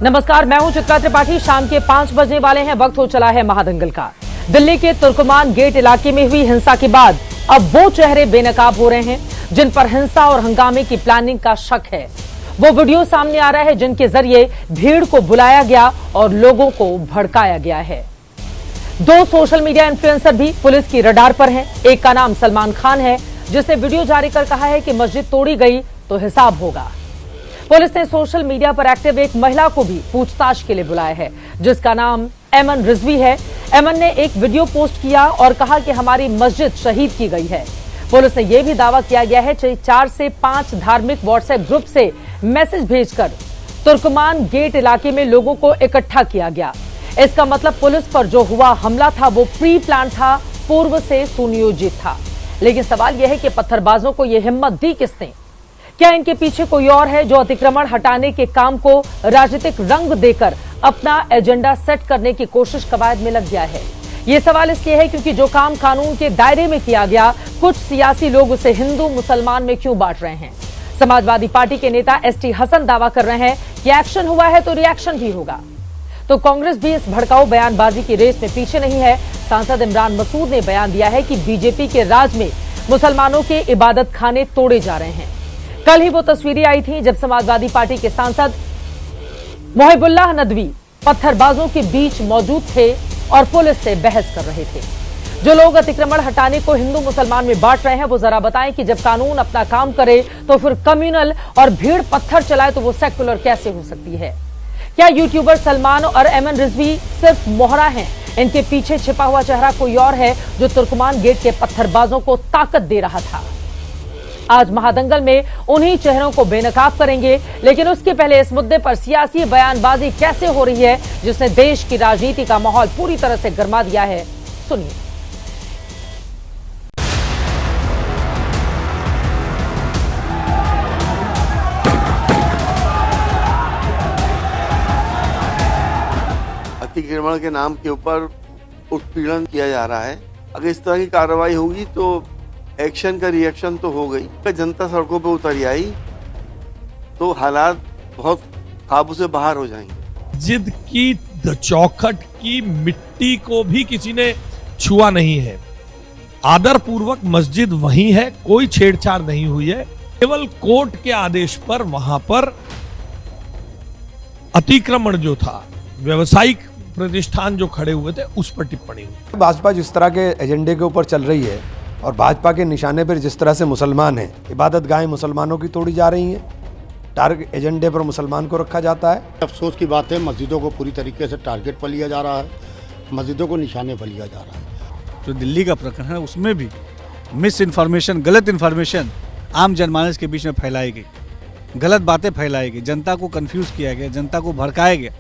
नमस्कार, मैं हूं चित्रा त्रिपाठी। शाम के 5 बजने वाले हैं। वक्त हो चला है महादंगल का। दिल्ली के तुर्कमान गेट इलाके में हुई हिंसा के बाद अब वो चेहरे बेनकाब हो रहे हैं जिन पर हिंसा और हंगामे की प्लानिंग का शक है। वो वीडियो सामने आ रहा है जिनके जरिए भीड़ को बुलाया गया और लोगों को भड़काया गया है। 2 सोशल मीडिया इन्फ्लुएंसर भी पुलिस की रडार पर हैं। एक का नाम सलमान खान है, जिसने वीडियो जारी कर कहा है कि मस्जिद तोड़ी गई तो हिसाब होगा। पुलिस ने सोशल मीडिया पर एक्टिव एक महिला को भी पूछताछ के लिए बुलाया है, जिसका नाम एमन रिजवी है। एमन ने एक वीडियो पोस्ट किया और कहा कि हमारी मस्जिद शहीद की गई है। पुलिस ने यह भी दावा किया गया है कि 4 से 5 धार्मिक व्हाट्सएप ग्रुप से मैसेज भेजकर तुर्कमान गेट इलाके में लोगों को इकट्ठा किया गया। इसका मतलब पुलिस पर जो हुआ हमला था वो प्री प्लान था, पूर्व से सुनियोजित था। लेकिन सवाल यह है कि पत्थरबाजों को यह हिम्मत दी किसने? क्या इनके पीछे कोई और है जो अतिक्रमण हटाने के काम को राजनीतिक रंग देकर अपना एजेंडा सेट करने की कोशिश कवायद में लग गया है? ये सवाल इसलिए है क्योंकि जो काम कानून के दायरे में किया गया, कुछ सियासी लोग उसे हिंदू मुसलमान में क्यों बांट रहे हैं। समाजवादी पार्टी के नेता एसटी हसन दावा कर रहे हैं कि एक्शन हुआ है तो रिएक्शन भी होगा। तो कांग्रेस भी इस भड़काऊ बयानबाजी की रेस में पीछे नहीं है। सांसद इमरान मसूद ने बयान दिया है कि बीजेपी के राज में मुसलमानों के इबादत खाने तोड़े जा रहे हैं। कल ही वो तस्वीरें आई थी जब समाजवादी पार्टी के सांसद मोहिबुल्लाह नदवी पत्थरबाजों के बीच मौजूद थे और पुलिस से बहस कर रहे थे। जो लोग अतिक्रमण हटाने को हिंदू मुसलमान में बांट रहे हैं वो जरा बताएं कि जब कानून अपना काम करे तो फिर कम्युनल और भीड़ पत्थर चलाए तो वो सेक्युलर कैसे हो सकती है? क्या यूट्यूबर सलमान और एमन रिजवी सिर्फ मोहरा हैं? इनके पीछे छिपा हुआ चेहरा कोई और है जो तुर्कमान गेट के पत्थरबाजों को ताकत दे रहा था? आज महादंगल में उन्हीं चेहरों को बेनकाब करेंगे, लेकिन उसके पहले इस मुद्दे पर सियासी बयानबाजी कैसे हो रही है जिसने देश की राजनीति का माहौल पूरी तरह से गरमा दिया है, सुनिए। अतिक्रमण के नाम के ऊपर उत्पीड़न किया जा रहा है। अगर इस तरह की कार्रवाई होगी तो एक्शन का रिएक्शन तो हो गई। अगर जनता सड़कों पे उतर आई तो हालात बहुत काबू से बाहर हो जाएंगे। मस्जिद की चौखट की मिट्टी को भी किसी ने छुआ नहीं है। आदर पूर्वक मस्जिद वहीं है, कोई छेड़छाड़ नहीं हुई है। केवल कोर्ट के आदेश पर वहां पर अतिक्रमण जो था, व्यवसायिक प्रतिष्ठान जो खड़े हुए थे उस पर टिप्पणी हुई। भाजपा जिस तरह के एजेंडे के ऊपर चल रही है और भाजपा के निशाने पर जिस तरह से मुसलमान हैं, इबादत गाहें मुसलमानों की तोड़ी जा रही हैं, टारगेट एजेंडे पर मुसलमान को रखा जाता है। अफसोस की बात है, मस्जिदों को पूरी तरीके से टारगेट पर लिया जा रहा है, मस्जिदों को निशाने पर लिया जा रहा है। जो दिल्ली का प्रकरण है उसमें भी मिस इन्फॉर्मेशन, गलत इन्फॉर्मेशन आम जनमानस के बीच में फैलाई गई, गलत बातें फैलाई गई, जनता को कंफ्यूज किया गया, जनता को भड़काया गया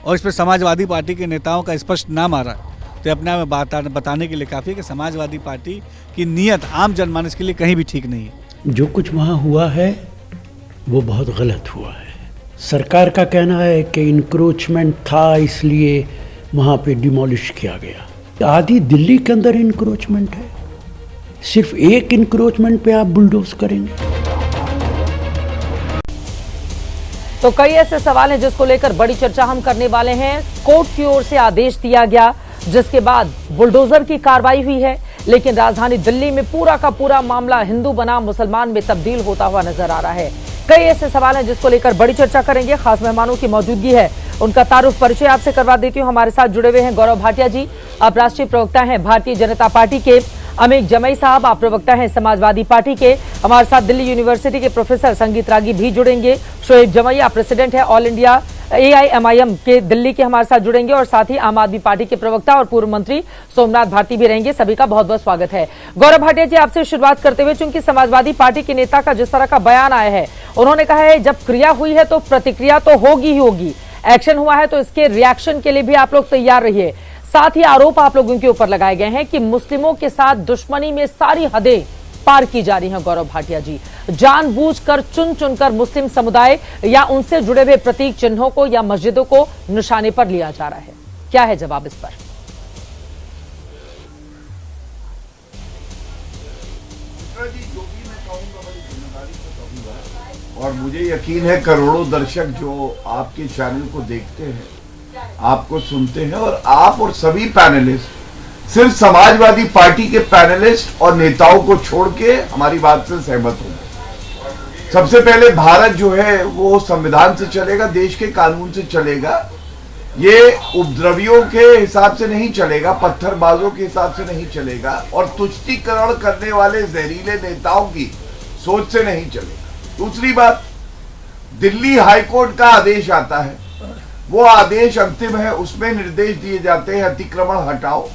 और इस पर समाजवादी पार्टी के नेताओं का स्पष्ट नाम आ रहा है। तो अपने आप में बताने के लिए काफ़ी है कि समाजवादी पार्टी की नीयत आम जनमानस के लिए कहीं भी ठीक नहीं है। जो कुछ वहाँ हुआ है वो बहुत गलत हुआ है। सरकार का कहना है कि इंक्रोचमेंट था इसलिए वहाँ पे डिमोलिश किया गया। आधी दिल्ली के अंदर इंक्रोचमेंट है, सिर्फ एक इंक्रोचमेंट पे आप बुलडोज करेंगे। तो कई ऐसे सवाल हैं जिसको लेकर बड़ी चर्चा हम करने वाले हैं। कोर्ट की ओर से आदेश दिया गया जिसके बाद बुलडोजर की कार्रवाई हुई है, लेकिन राजधानी दिल्ली में पूरा का पूरा मामला हिंदू बनाम मुसलमान में तब्दील होता हुआ नजर आ रहा है। कई ऐसे सवाल हैं जिसको लेकर बड़ी चर्चा करेंगे। खास मेहमानों की मौजूदगी है, उनका तारुफ परिचय आपसे करवा देती हूँ। हमारे साथ जुड़े हुए हैं गौरव भाटिया जी, आप राष्ट्रीय प्रवक्ता हैं भारतीय जनता पार्टी के। अमित जमई साहब, आप प्रवक्ता हैं समाजवादी पार्टी के। हमारे साथ दिल्ली यूनिवर्सिटी के प्रोफेसर संगीत रागी भी जुड़ेंगे। शोएब जमई, आप प्रेसिडेंट हैं ऑल इंडिया AIMIM के दिल्ली के, हमारे साथ जुड़ेंगे। और साथ ही आम आदमी पार्टी के प्रवक्ता और पूर्व मंत्री सोमनाथ भारती भी रहेंगे। सभी का बहुत बहुत स्वागत है। गौरव भाटिया जी, आपसे शुरुआत करते हुए, चूंकि समाजवादी पार्टी के नेता का जिस तरह का बयान आया है, उन्होंने कहा है जब क्रिया हुई है तो प्रतिक्रिया तो होगी ही होगी, एक्शन हुआ है तो इसके रिएक्शन के लिए भी आप लोग तैयार रहिए। साथ ही आरोप आप लोगों के ऊपर लगाए गए हैं कि मुस्लिमों के साथ दुश्मनी में सारी हदें पार की जा रही हैं। गौरव भाटिया जी, जानबूझकर चुन चुनकर मुस्लिम समुदाय या उनसे जुड़े हुए प्रतीक चिन्हों को या मस्जिदों को निशाने पर लिया जा रहा है, क्या है जवाब इस पर? जो भी मैं कहूंगा बड़ी जिम्मेदारी से कहूंगा और मुझे यकीन है करोड़ों दर्शक जो आपके चैनल को देखते हैं, आपको सुनते हैं, और आप और सभी पैनलिस्ट सिर्फ समाजवादी पार्टी के पैनलिस्ट और नेताओं को छोड़ के हमारी बात से सहमत होंगे। सबसे पहले भारत जो है वो संविधान से चलेगा, देश के कानून से चलेगा। ये उपद्रवियों के हिसाब से नहीं चलेगा, पत्थरबाजों के हिसाब से नहीं चलेगा, और तुष्टीकरण करने वाले जहरीले नेताओं की सोच से नहीं चलेगा। दूसरी बात, दिल्ली हाईकोर्ट का आदेश आता है, वो आदेश अंतिम है, उसमें निर्देश दिए जाते हैं अतिक्रमण हटाओ।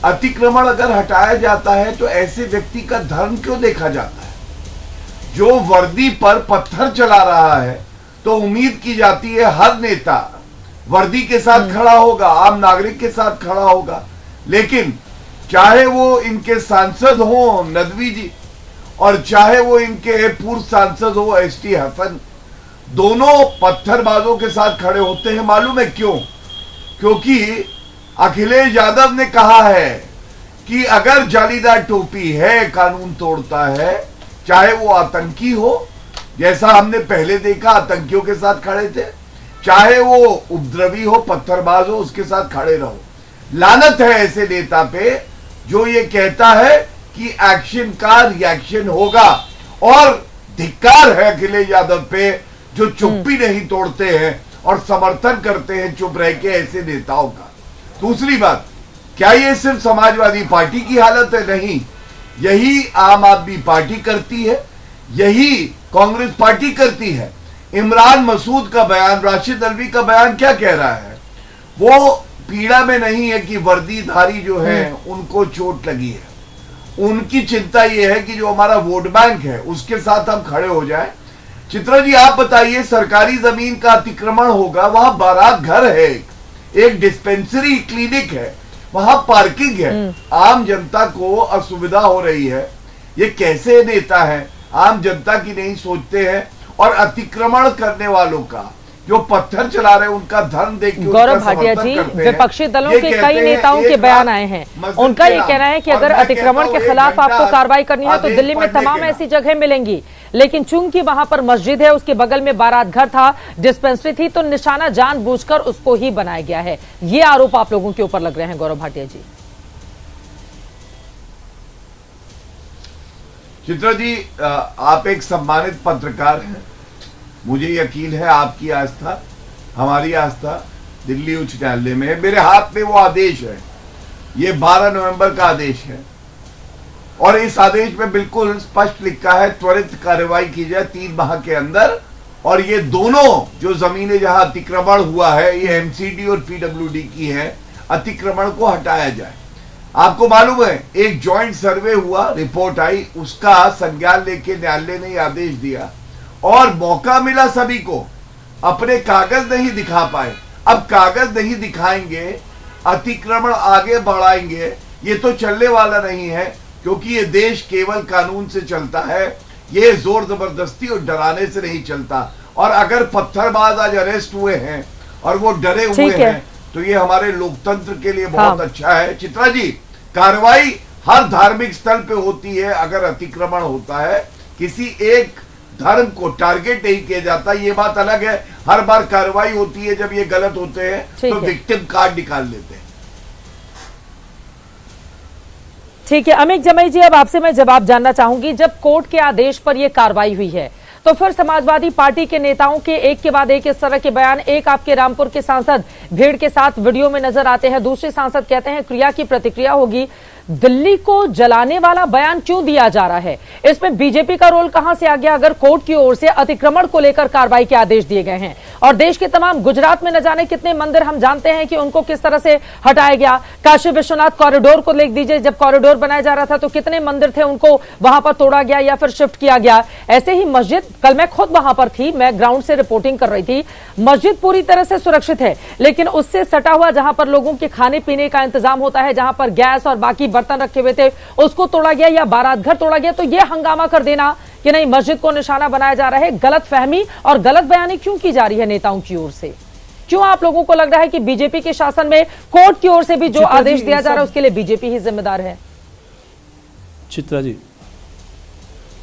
अतिक्रमण अगर हटाया जाता है तो ऐसे व्यक्ति का धर्म क्यों देखा जाता है? जो वर्दी पर पत्थर चला रहा है तो उम्मीद की जाती है हर नेता वर्दी के साथ खड़ा होगा, आम नागरिक के साथ खड़ा होगा। लेकिन चाहे वो इनके सांसद हो नदवी जी और चाहे वो इनके पूर्व सांसद हो एसटी हसन, दोनों पत्थरबाजों के साथ खड़े होते हैं। मालूम है क्यों? क्योंकि अखिलेश यादव ने कहा है कि अगर जालीदार टोपी है, कानून तोड़ता है, चाहे वो आतंकी हो, जैसा हमने पहले देखा आतंकियों के साथ खड़े थे, चाहे वो उपद्रवी हो, पत्थरबाज हो, उसके साथ खड़े रहो। लानत है ऐसे नेता पे जो ये कहता है कि एक्शन का रिएक्शन होगा, और धिक्कार है अखिलेश यादव पे जो चुप्पी नहीं तोड़ते हैं और समर्थन करते हैं चुप रह के ऐसे नेताओं का। दूसरी बात, क्या ये सिर्फ समाजवादी पार्टी की हालत है? नहीं, यही आम आदमी पार्टी करती है, यही कांग्रेस पार्टी करती है। इमरान मसूद का बयान, राशिद अल्वी का बयान क्या कह रहा है? वो पीड़ा में नहीं है कि वर्दीधारी जो है उनको चोट लगी है, उनकी चिंता यह है कि जो हमारा वोट बैंक है उसके साथ हम खड़े हो जाएं। चित्रा जी आप बताइए, सरकारी जमीन का अतिक्रमण होगा, वहां बारात घर है, एक डिस्पेंसरी क्लिनिक है, वहां पार्किंग है, आम जनता को असुविधा हो रही है। ये कैसे नेता है? आम जनता की नहीं सोचते हैं, और अतिक्रमण करने वालों का, जो पत्थर चला रहे हैं, उनका धर्म देख के गौरव भाटिया जी, विपक्षी दलों के कई नेताओं के बयान आए हैं, उनका ये कहना है कि अगर अतिक्रमण के खिलाफ आपको कार्रवाई करनी है तो दिल्ली में तमाम ऐसी जगह मिलेंगी, लेकिन चूंकि वहां पर मस्जिद है, उसके बगल में बारात घर था, डिस्पेंसरी थी, तो निशाना जानबूझकर उसको ही बनाया गया है। ये आरोप आप लोगों के ऊपर लग रहे हैं गौरव भाटिया जी। चित्रा जी, आप एक सम्मानित पत्रकार हैं, मुझे यकीन है आपकी आस्था, हमारी आस्था दिल्ली उच्च न्यायालय में है। मेरे हाथ में वो आदेश है, ये 12 नवंबर का आदेश है, और इस आदेश में बिल्कुल स्पष्ट लिखा है त्वरित कार्रवाई की जाए 3 माह के अंदर, और ये दोनों जो जमीनें जहां अतिक्रमण हुआ है, ये एमसीडी और पीडब्ल्यूडी की है, अतिक्रमण को हटाया जाए। आपको मालूम है एक जॉइंट सर्वे हुआ, रिपोर्ट आई, उसका संज्ञान लेके न्यायालय ने आदेश दिया, और मौका मिला सभी को, अपने कागज नहीं दिखा पाए। अब कागज नहीं दिखाएंगे, अतिक्रमण आगे बढ़ाएंगे, ये तो चलने वाला नहीं है, क्योंकि ये देश केवल कानून से चलता है, ये जोर जबरदस्ती और डराने से नहीं चलता। और अगर पत्थरबाज आज अरेस्ट हुए हैं और वो डरे हुए हैं, तो ये हमारे लोकतंत्र के लिए बहुत अच्छा है। चित्रा जी, कार्रवाई हर धार्मिक स्थल पे होती है, अगर अतिक्रमण होता है, किसी एक धर्म को टारगेट नहीं किया जाता, ये बात अलग है। हर बार कार्रवाई होती है जब ये गलत होते हैं तो विक्टिम कार्ड निकाल लेते हैं। ठीक है अमित जमई जी, अब आपसे मैं जवाब जानना चाहूंगी, जब कोर्ट के आदेश पर यह कार्रवाई हुई है तो फिर समाजवादी पार्टी के नेताओं के एक के बाद एक इस तरह के बयान, एक आपके रामपुर के सांसद भीड़ के साथ वीडियो में नजर आते हैं, दूसरे सांसद कहते हैं क्रिया की प्रतिक्रिया होगी। दिल्ली को जलाने वाला बयान क्यों दिया जा रहा है? इसमें बीजेपी का रोल कहां से आ गया अगर कोर्ट की ओर से अतिक्रमण को लेकर कार्रवाई के आदेश दिए गए हैं? और देश के तमाम, गुजरात में न जाने कितने मंदिर हम जानते हैं कि उनको किस तरह से हटाया गया। काशी विश्वनाथ कॉरिडोर को लिख दीजिए, जब कॉरिडोर बनाया जा रहा था तो कितने मंदिर थे उनको वहां पर तोड़ा गया या फिर शिफ्ट किया गया। ऐसे ही मस्जिद, कल मैं खुद वहां पर थी, मैं ग्राउंड से रिपोर्टिंग कर रही थी, मस्जिद पूरी तरह से सुरक्षित है, लेकिन उससे सटा हुआ जहां पर लोगों के खाने पीने का इंतजाम होता है, जहां पर गैस और बाकी बर्तन रखे हुए थे, उसको तोड़ा गया या बारात घर तोड़ा गया। तो यह हंगामा कर देना कि नहीं मस्जिद को निशाना बनाया जा रहा है, गलत फहमी और गलत बयानी क्यों की जा रही है नेताओं की ओर से? क्यों आप लोगों को लग रहा है कि बीजेपी के शासन में कोर्ट की ओर से भी जो आदेश दिया जा रहा है उसके लिए बीजेपी ही जिम्मेदार है? चित्रा जी,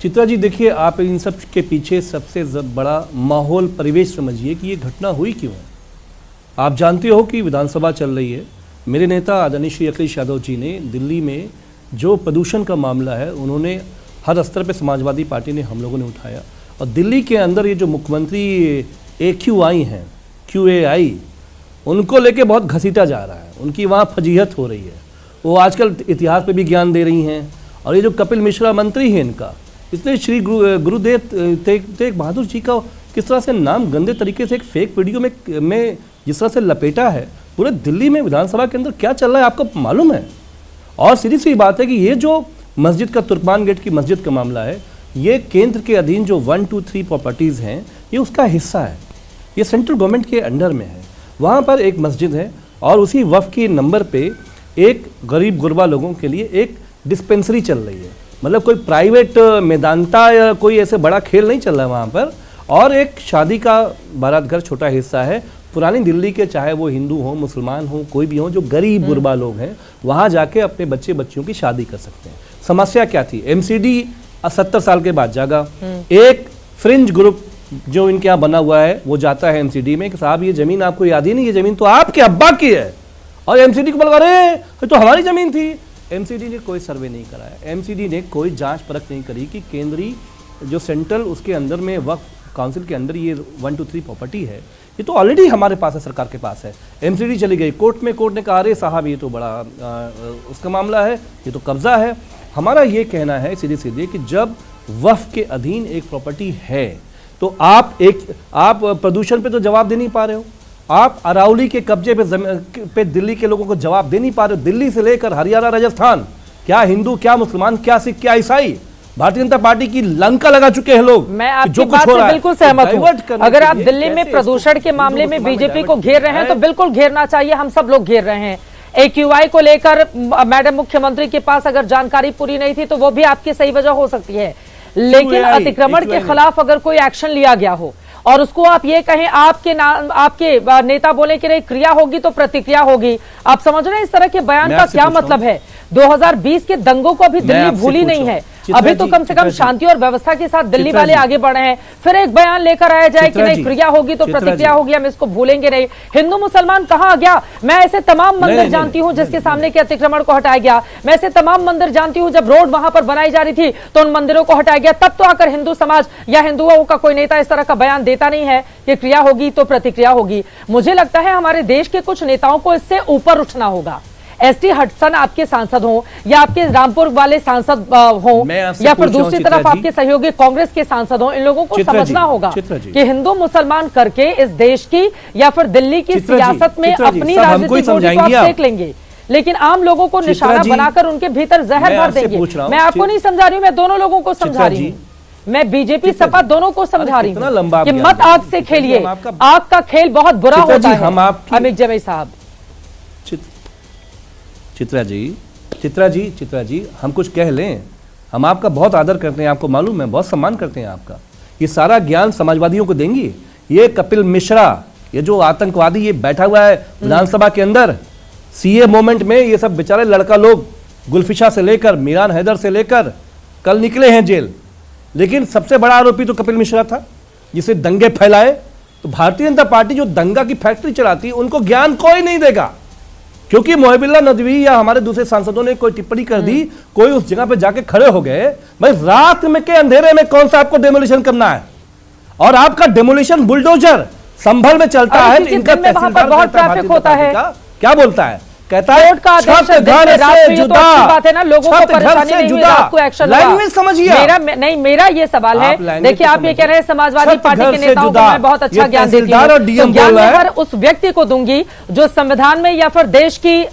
चित्रा जी देखिए, आप इन सब के पीछे सबसे बड़ा माहौल परिवेश समझिए कि ये घटना हुई क्यों है। आप जानते हो कि विधानसभा चल रही है। मेरे नेता आदरणीय श्री अखिलेश यादव जी ने दिल्ली में जो प्रदूषण का मामला है, उन्होंने हर स्तर पे समाजवादी पार्टी ने, हम लोगों ने उठाया। और दिल्ली के अंदर ये जो मुख्यमंत्री AQI हैं, QAI, उनको लेके बहुत घसीटा जा रहा है, उनकी वहाँ फजीहत हो रही है। वो आजकल इतिहास पे भी ज्ञान दे रही हैं। और ये जो कपिल मिश्रा मंत्री है इनका, इसने श्री गुरुदेव तेग बहादुर जी का किस तरह से नाम गंदे तरीके से एक फेक वीडियो में जिस तरह से लपेटा है, पूरे दिल्ली में विधानसभा के अंदर क्या चल रहा है आपको मालूम है। और सीधी सी बात है कि ये जो मस्जिद का, तुर्कमान गेट की मस्जिद का मामला है, ये केंद्र के अधीन जो 1, 2, 3 प्रॉपर्टीज़ हैं, ये उसका हिस्सा है। ये सेंट्रल गवर्नमेंट के अंडर में है। वहाँ पर एक मस्जिद है और उसी वफ़ के नंबर पे एक गरीब गुरबा लोगों के लिए एक डिस्पेंसरी चल रही है। मतलब कोई प्राइवेट मैदानता या कोई ऐसे बड़ा खेल नहीं चल रहा है वहाँ पर। और एक शादी का बारात घर छोटा हिस्सा है। पुरानी दिल्ली के, चाहे वो हिंदू हो, मुसलमान हो, कोई भी हो, जो गरीब गुरबा लोग हैं, वहाँ जाके अपने बच्चे बच्चियों की शादी कर सकते हैं। समस्या क्या थी? MCD 70 साल के बाद जागा। एक फ्रिंज ग्रुप जो इनके यहाँ बना हुआ है, वो जाता है MCD में कि साहब ये ज़मीन आपको याद ही नहीं, ये ज़मीन तो आपके अब्बा की है। और MCD को बोला, अरे ये तो हमारी ज़मीन थी। MCD ने कोई सर्वे नहीं कराया, MCD ने कोई जांच परख नहीं करी कि केंद्रीय जो सेंट्रल उसके अंदर में वक्फ काउंसिल के अंदर ये 1, 2, 3 प्रॉपर्टी है, ये तो ऑलरेडी हमारे पास है, सरकार के पास है। MCD चली गई कोर्ट में, कोर्ट ने कहा अरे साहब ये तो बड़ा उसका मामला है, ये तो कब्जा है। हमारा ये कहना है सीधे सीधे कि जब वक्फ के अधीन एक प्रॉपर्टी है तो आप प्रदूषण पे तो जवाब दे नहीं पा रहे हो, आप अरावली के कब्जे पे दिल्ली के लोगों को जवाब दे नहीं पा रहे हो। दिल्ली से लेकर हरियाणा, राजस्थान, क्या हिंदू, क्या मुसलमान, क्या सिख, क्या ईसाई, भारतीय जनता पार्टी की लंका लगा चुके हैं लोग। मैं आपकी बात से बिल्कुल सहमत हूं। अगर आप दिल्ली में प्रदूषण के मामले में बीजेपी को घेर रहे हैं तो बिल्कुल घेरना चाहिए, हम सब लोग घेर रहे हैं। AQI को लेकर मैडम मुख्यमंत्री के पास अगर जानकारी पूरी नहीं थी तो वो भी आपकी सही वजह हो सकती है, लेकिन अतिक्रमण के खिलाफ अगर कोई एक्शन लिया गया हो और उसको आप ये कहें, आपके नेता बोले कि नहीं क्रिया होगी तो प्रतिक्रिया होगी, आप समझ रहे हैं इस तरह के बयान का क्या मतलब है? 2020 के दंगों को अभी दिल्ली भूली नहीं है, अभी तो कम से कम शांति और व्यवस्था के साथ दिल्ली वाले आगे बढ़े हैं। फिर एक बयान लेकर आया जाए कि नहीं क्रिया होगी तो प्रतिक्रिया होगी, हम इसको भूलेंगे नहीं। हिंदू मुसलमान कहाँ गया? मैं ऐसे तमाम मंदिर जानती हूँ जिसके सामने के अतिक्रमण को हटाया गया। मैं ऐसे तमाम मंदिर जानती हूँ जब रोड वहां पर बनाई जा रही थी तो उन मंदिरों को हटाया गया। तब तो आकर हिंदू समाज या हिंदुओं का कोई नेता इस तरह का बयान देता नहीं है कि क्रिया होगी तो प्रतिक्रिया होगी। मुझे लगता है हमारे देश के कुछ नेताओं को इससे ऊपर उठना होगा। ST हडसन आपके सांसद हों या आपके रामपुर वाले सांसद हों या फिर दूसरी तरफ आपके सहयोगी कांग्रेस के सांसद हों, इन लोगों को समझना होगा कि हिंदू मुसलमान करके इस देश की या फिर दिल्ली की सियासत में अपनी राजनीतिक रोटी को आप सेक लेंगे, लेकिन आम लोगों को निशाना बनाकर उनके भीतर जहर भर देंगे। मैं आपको नहीं समझा रही हूँ, मैं दोनों लोगों को समझा रही हूँ। मैं बीजेपी सपा दोनों को समझा रही हूँ कि मत आग से खेलिए, आग का खेल बहुत बुरा होता है। अमित जवई साहब, चित्रा जी हम कुछ कह लें, हम आपका बहुत आदर करते हैं, आपको मालूम है, बहुत सम्मान करते हैं आपका। ये सारा ज्ञान समाजवादियों को देंगी? ये कपिल मिश्रा, ये जो आतंकवादी ये बैठा हुआ है विधानसभा के अंदर, CA मूवमेंट में ये सब बेचारे लड़का लोग, गुलफिशा से लेकर मीरान हैदर से लेकर कल निकले हैं जेल, लेकिन सबसे बड़ा आरोपी तो कपिल मिश्रा था जिसे दंगे फैलाए। तो भारतीय जनता पार्टी जो दंगा की फैक्ट्री चलाती है उनको ज्ञान कोई नहीं देगा, क्योंकि मोहिबुल्लाह नदवी या हमारे दूसरे सांसदों ने कोई टिप्पणी कर दी, कोई उस जगह पे जाके खड़े हो गए। भाई रात में के अंधेरे में कौन सा आपको डेमोलिशन करना है? और आपका डेमोलिशन बुलडोजर संभल में चलता है, इनका तहसीलदार बहुत ट्रैफिक होता है, क्या बोलता है, कहता है कोर्ट का आदेश है, रात में तो अच्छी बात है ना, लोगों को परेशानी नहीं हुई, रात को एक्शन लैंग्वेज समझिए। मेरा ये सवाल है, देखिए आप ये कह रहे हैं समाजवादी पार्टी के नेताओं को मैं बहुत अच्छा ज्ञान देती हूँ, तो ज्ञान मैं हर उस व्यक्ति को दूंगी जो संविधान में या फिर देश की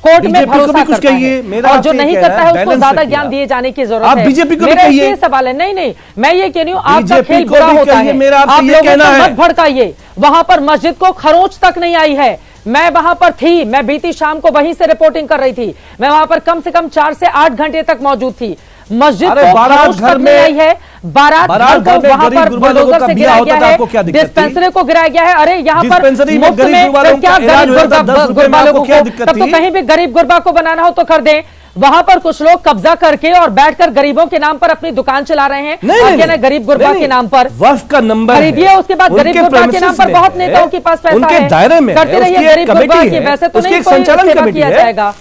कोर्ट में भरोसा करता है, और जो नहीं करता है उसको ज्यादा ज्ञान दिए जाने की जरूरत है। बीजेपी को मेरा ये सवाल है, नहीं मैं ये कह रही हूँ आपका खेल बुरा होता है, आप लोगों को मत भड़काइए। वहां पर मस्जिद को खरोंच तक नहीं आई है, मैं वहां पर थी, मैं बीती शाम को वहीं से रिपोर्टिंग कर रही थी, मैं वहां पर कम से कम 4 से 8 घंटे तक मौजूद थी। मस्जिद को खरोंच तक नहीं आई है, बारात घर को वहां पर बुलडोजर से गिराया गया है, डिस्पेंसरी को गिराया गया है। अरे यहाँ पर मुफ्त में क्या गरीब गुरबा लोगों को, तब तो कहीं भी गरीब गुरबा को बनाना हो तो कर दें। वहां पर कुछ लोग कब्जा करके और बैठकर गरीबों के नाम पर अपनी दुकान चला रहे हैं। नहीं, गरीब गुरबा के नाम पर वक्फ का नंबर खरीदिए, उसके बाद गरीब गुरबा के नाम पर बहुत नेताओं के पास पैसा उनके है, दायरे में करते रहिए गरीब गुरबा की, वैसे तो नहीं कोई सेवा किया जाएगा।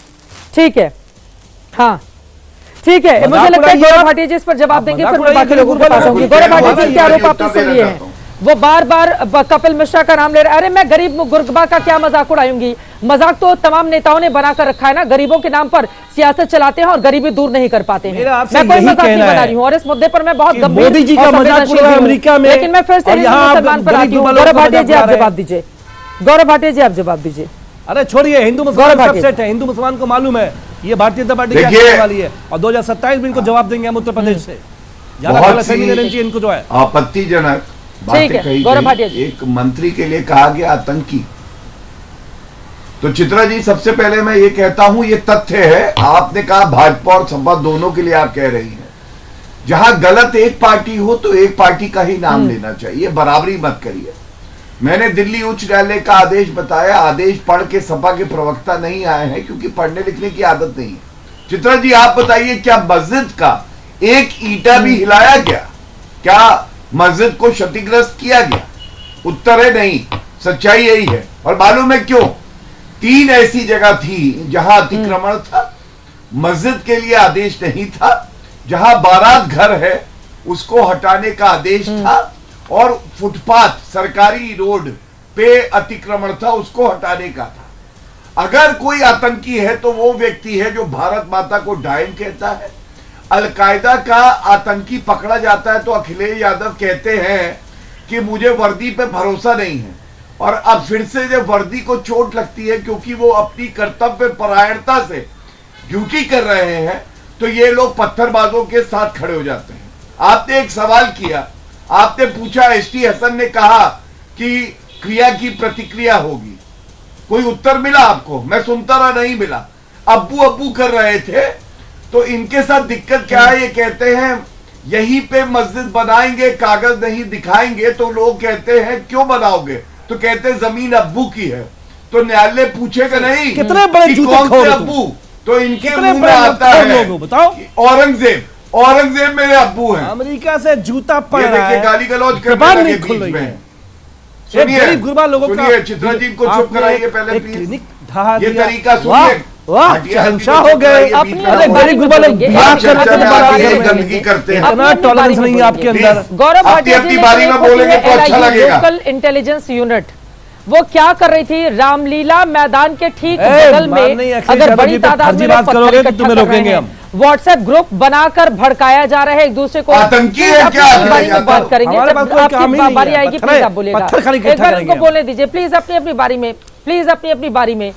ठीक है, हाँ ठीक है, मुझे लगता है गौरव भाटिया जी इस पर जवाब देंगे, फिर मैं बाकी लोगों के पास आऊंगी। गौरव भाटिया जी के आरोप आपने सुन लिए हैं, वो बार बार कपिल मिश्रा का नाम ले रहे हैं। अरे मैं गरीब गुरबा का क्या मजाक उड़ाऊंगी, मजाक तो तमाम नेताओं ने बनाकर रखा है ना, गरीबों के नाम पर सियासत चलाते हैं और गरीबी दूर नहीं कर पाते हैं। मैं कोई मजाक नहीं बना रही हूँ और इस मुद्दे पर मैं बहुत गंभीर मोदी जी का मजाक उड़ रहा है अमेरिका में, लेकिन मैं फिर से मुसलमान पर आती हूँ। गौरव भाटिया जी आप जवाब दीजिए, गौरव भाटिया जी आप जवाब दीजिए। अरे छोड़िए, हिंदू मुसलमान सब सेट है, हिंदू मुसलमान को मालूम है ये भारतीय जनता पार्टी क्या करने वाली है, और 2027 में इनको जवाब देंगे हम उत्तर प्रदेश से। इनको जो है आपत्तिजनक बातें कही गई। एक मंत्री के लिए कहा गया आतंकी। तो चित्रा जी, सबसे पहले मैं ये कहता हूं, ये तथ्य है, आपने कहा भाजपा और सपा दोनों के लिए आप कह रही हैं, जहां गलत एक पार्टी हो तो एक पार्टी का ही नाम लेना चाहिए, बराबरी मत करिए। मैंने दिल्ली उच्च न्यायालय का आदेश बताया, आदेश पढ़ के सपा के प्रवक्ता नहीं आए हैं क्योंकि पढ़ने लिखने की आदत नहीं है। चित्रा जी आप बताइए, क्या मस्जिद का एक ईंटा भी हिलाया गया? क्या मस्जिद को क्षतिग्रस्त किया गया? उत्तर है नहीं, सच्चाई यही है। और मालूम है क्यों? 3 ऐसी जगह थी जहां अतिक्रमण था, मस्जिद के लिए आदेश नहीं था, जहां बारात घर है उसको हटाने का आदेश था, और फुटपाथ सरकारी रोड पे अतिक्रमण था उसको हटाने का था। अगर कोई आतंकी है तो वो व्यक्ति है जो भारत माता को डायन कहता है। अलकायदा का आतंकी पकड़ा जाता है तो अखिलेश यादव कहते हैं कि मुझे वर्दी पे भरोसा नहीं है, और अब फिर से जब वर्दी को चोट लगती है क्योंकि वो अपनी कर्तव्य परायणता से ड्यूटी कर रहे हैं, तो ये लोग पत्थरबाजों के साथ खड़े हो जाते हैं। आपने एक सवाल किया, आपने पूछा, एसटी हसन ने कहा कि क्रिया की प्रतिक्रिया होगी, कोई उत्तर मिला आपको? मैं सुनता रहा, नहीं मिला। अब्बू अब्बू कर रहे थे, तो इनके साथ दिक्कत क्या है? ये कहते हैं यहीं पे मस्जिद बनाएंगे, कागज नहीं दिखाएंगे, तो लोग कहते हैं क्यों बनाओगे? तो कहते हैं जमीन अब्बू की है। तो न्यायालय पूछेगा नहीं कितने बड़े कौन से अब्बू? तो इनके मुंह में आता है औरंगजेब, औरंगजेब मेरे अब्बू हैं। अमेरिका से जूता पड़ रहा है, गाली गलौज करने लगे बीच में। गरीब गुरबा लोगों का। चित्रा जी को चुप कराइए पहले प्लीज, ये तरीका सुनिए। वाह, शहंशाह हो गए। गरीब गुरबा लोग गंदगी करते हैं, इतना टॉलरेंस नहीं है आपके अंदर। गौरव भाटिया जी अपनी बारी में बोलेंगे तो अच्छा लगेगा। लोकल इंटेलिजेंस यूनिट वो क्या कर रही थी? रामलीला मैदान के ठीक बगल में अगर बड़ी तादाद में बात करोगे तो तुम्हें रोकेंगे हम। व्हाट्सएप ग्रुप बनाकर भड़काया जा रहा है एक दूसरे को। आतंकी है क्या? बारी में बात करेंगे, आपकी बारी आएगी प्लीज आप बोलेगा। एक बार उनको बोलने दीजिए प्लीज, अपनी अपनी बारी में, प्लीज अपनी अपनी बारी में।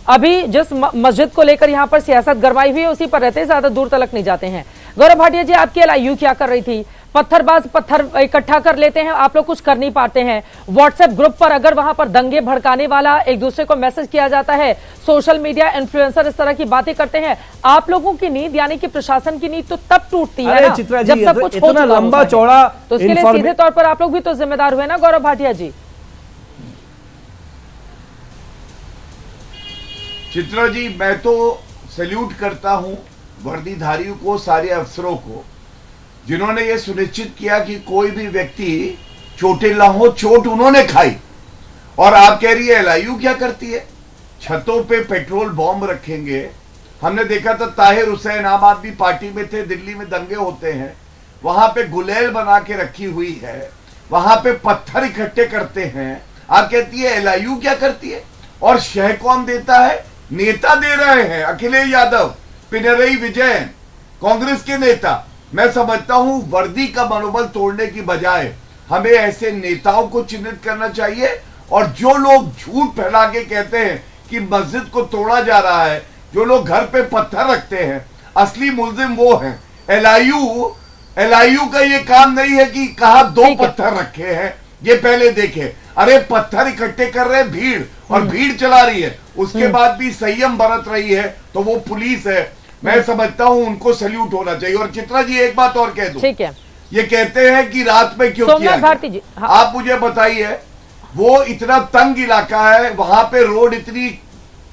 अभी जिस मस्जिद को लेकर यहाँ पर सियासत गरमाई हुई है उसी पर रहते, ज्यादा दूर तक नहीं जाते हैं। गौरव भाटिया जी, आपकी एलआईयू क्या कर रही थी? पत्थरबाज पत्थर इकट्ठा कर लेते हैं, आप लोग कुछ कर नहीं पाते हैं। व्हाट्सएप ग्रुप पर अगर वहां पर दंगे भड़काने वाला एक दूसरे को मैसेज किया जाता है, सोशल मीडिया इन्फ्लुएंसर इस तरह की बातें करते हैं, आप लोगों की नींद यानी कि प्रशासन की नींद तो तब टूटती है ना जब सब कुछ इतना लंबा चौड़ा। तो उसके लिए सीधे तौर पर आप लोग भी तो जिम्मेदार हुए ना गौरव भाटिया जी। चित्रा जी, मैं तो सैल्यूट करता हूं वर्दीधारियों को, सारे अफसरों को, जिन्होंने ये सुनिश्चित किया कि कोई भी व्यक्ति चोटिल हो। चोट उन्होंने खाई। और आप कह रही है एलआईयू क्या करती है? छतों पे पेट्रोल बॉम्ब रखेंगे। हमने देखा था ताहिर हुसैन आम आदमी पार्टी में थे, दिल्ली में दंगे होते हैं, वहां पे गुलेल बना के रखी हुई है, वहां पे पत्थर इकट्ठे करते हैं। आप कहती है एलआईयू क्या करती है? और शह कौन देता है? नेता दे रहे हैं, अखिलेश यादव, पिनरई विजयन, कांग्रेस के नेता। मैं समझता हूं वर्दी का मनोबल तोड़ने की बजाय हमें ऐसे नेताओं को चिन्हित करना चाहिए, और जो लोग झूठ फैला के कहते हैं कि मस्जिद को तोड़ा जा रहा है, जो लोग घर पे पत्थर रखते हैं, असली मुल्जिम वो हैं। एलआईयू का ये काम नहीं है कि कहा 2 पत्थर रखे हैं, ये पहले देखे। अरे पत्थर इकट्ठे कर रहे हैं भीड़, और भीड़ चला रही है, उसके बाद भी संयम बरत रही है, तो वो पुलिस है। मैं समझता हूं उनको सैल्यूट होना चाहिए। और चित्रा जी, एक बात और कह दूं, ठीक है, ये कहते हैं कि रात में क्यों किया गया? हाँ। आप मुझे बताइए, वो इतना तंग इलाका है, वहां पे रोड इतनी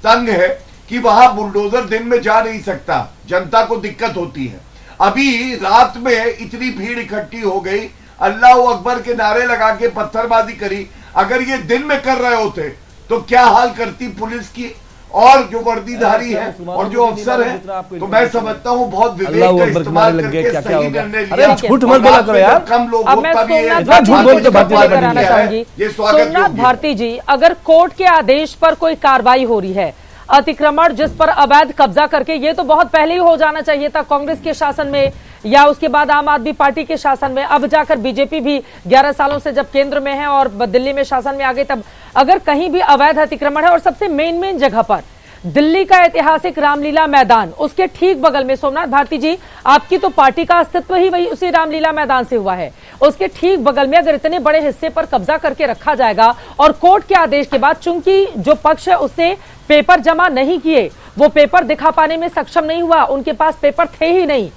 तंग है कि वहां बुलडोजर दिन में जा नहीं सकता, जनता को दिक्कत होती है। अभी रात में इतनी भीड़ इकट्ठी हो गई, अल्लाह अकबर के नारे लगा के पत्थरबाजी करी। अगर ये दिन में कर रहे होते तो क्या हाल करती पुलिस की और जो वर्दीधारी है और जो अफसर है। तो मैं समझता हूँ बहुत विवेक का इस्तेमाल करके सही निर्णय लिया। झूठ मत बोला करो यार। कम लोग अब मैं होता भी है, सोमनाथ झूठ बोल के भारतीय जनता कराना पार्टी चाहूंगी। ये स्वागत सोमनाथ योग्य है। भारती जी, अगर कोर्ट के आदेश पर कोई कार्रवाई हो रही है, अतिक्रमण जिस पर अवैध कब्जा करके, ये तो बहुत पहले ही हो जाना चाहिए था कांग्रेस के शासन में या उसके बाद आम आदमी पार्टी के शासन में। अब जाकर बीजेपी भी 11 सालों से जब केंद्र में है और दिल्ली में शासन में आ गई, तब अगर कहीं भी अवैध अतिक्रमण है और सबसे मेन जगह पर दिल्ली का ऐतिहासिक रामलीला मैदान, उसके ठीक बगल में, सोमनाथ भारती जी आपकी तो पार्टी का अस्तित्व ही वही उसी रामलीला मैदान से हुआ है, उसके ठीक बगल में अगर इतने बड़े हिस्से पर कब्जा करके रखा जाएगा और कोर्ट के आदेश के बाद चूंकि जो पक्ष है उसने पेपर जमा नहीं किए, वो पेपर दिखा पाने में सक्षम नहीं हुआ, उनके पास पेपर थे ही नहीं,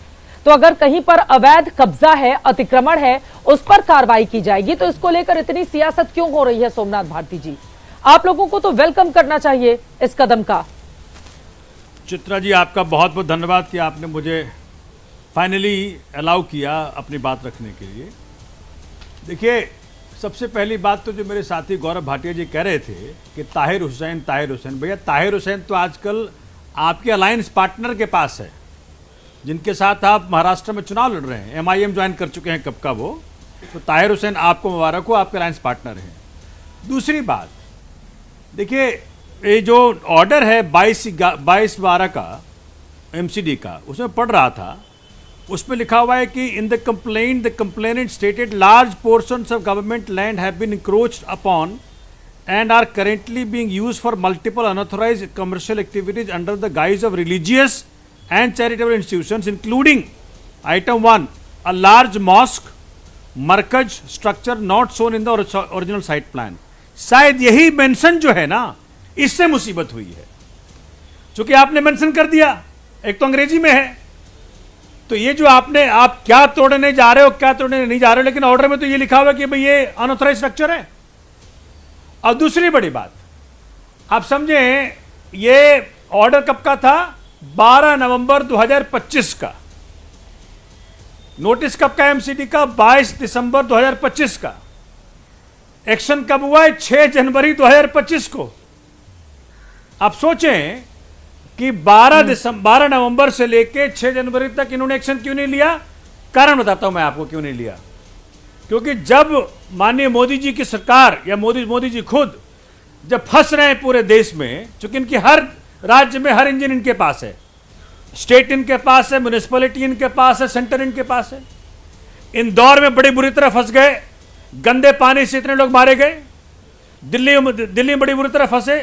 तो अगर कहीं पर अवैध कब्जा है, अतिक्रमण है, उस पर कार्रवाई की जाएगी, तो इसको लेकर इतनी सियासत क्यों हो रही है? सोमनाथ भारती जी, आप लोगों को तो वेलकम करना चाहिए इस कदम का। चित्रा जी, आपका बहुत बहुत धन्यवाद कि आपने मुझे फाइनली अलाउ किया अपनी बात रखने के लिए। देखिए, सबसे पहली बात तो जो मेरे साथी गौरव भाटिया जी कह रहे थे कि ताहिर हुसैन, भैया ताहिर हुसैन तो आजकल आपके अलायंस पार्टनर के पास है, जिनके साथ आप महाराष्ट्र में चुनाव लड़ रहे हैं। MIM ज्वाइन कर चुके हैं कब का वो, तो ताहिर हुसैन आपको मुबारक हो, आपके अलायंस पार्टनर हैं। दूसरी बात, देखिए ये जो ऑर्डर है 22/12 का MCD का, उसमें पढ़ रहा था, उसमें लिखा हुआ है कि in the complainant stated large portions of government land have been encroached upon and are currently being used for multiple unauthorised commercial activities under the guise of religious and charitable institutions, including item 1, a large mosque, markaz structure not shown in the original site plan। शायद यही mention जो है ना, इससे मुसीबत हुई है, क्योंकि आपने मेंशन कर दिया, एक तो अंग्रेजी में है, तो ये जो आप क्या तोड़ने जा रहे हो, क्या तोड़ने नहीं जा रहे हो, लेकिन ऑर्डर में तो ये लिखा हुआ कि भाई ये अनऑथराइज स्ट्रक्चर है। और दूसरी बड़ी बात, आप समझे, ये ऑर्डर कब का था? 12 नवंबर 2025 का। नोटिस कब का MCD का? 22 दिसंबर 2025 का। एक्शन कब हुआ है? 6 जनवरी 2025 को। आप सोचें कि 12 नवंबर से लेके 6 जनवरी तक इन्होंने एक्शन क्यों नहीं लिया? कारण बताता हूं मैं आपको क्यों नहीं लिया। क्योंकि जब माननीय मोदी जी की सरकार या मोदी जी खुद जब फंस रहे हैं पूरे देश में, चूंकि इनकी हर राज्य में हर इंजन इनके पास है, स्टेट इनके पास है, म्युनिसिपैलिटी इनके पास है, सेंटर इनके पास है। इंदौर में बड़ी बुरी तरह फंस गए, गंदे पानी से इतने लोग मारे गए। दिल्ली में बड़ी बुरी तरह फंसे,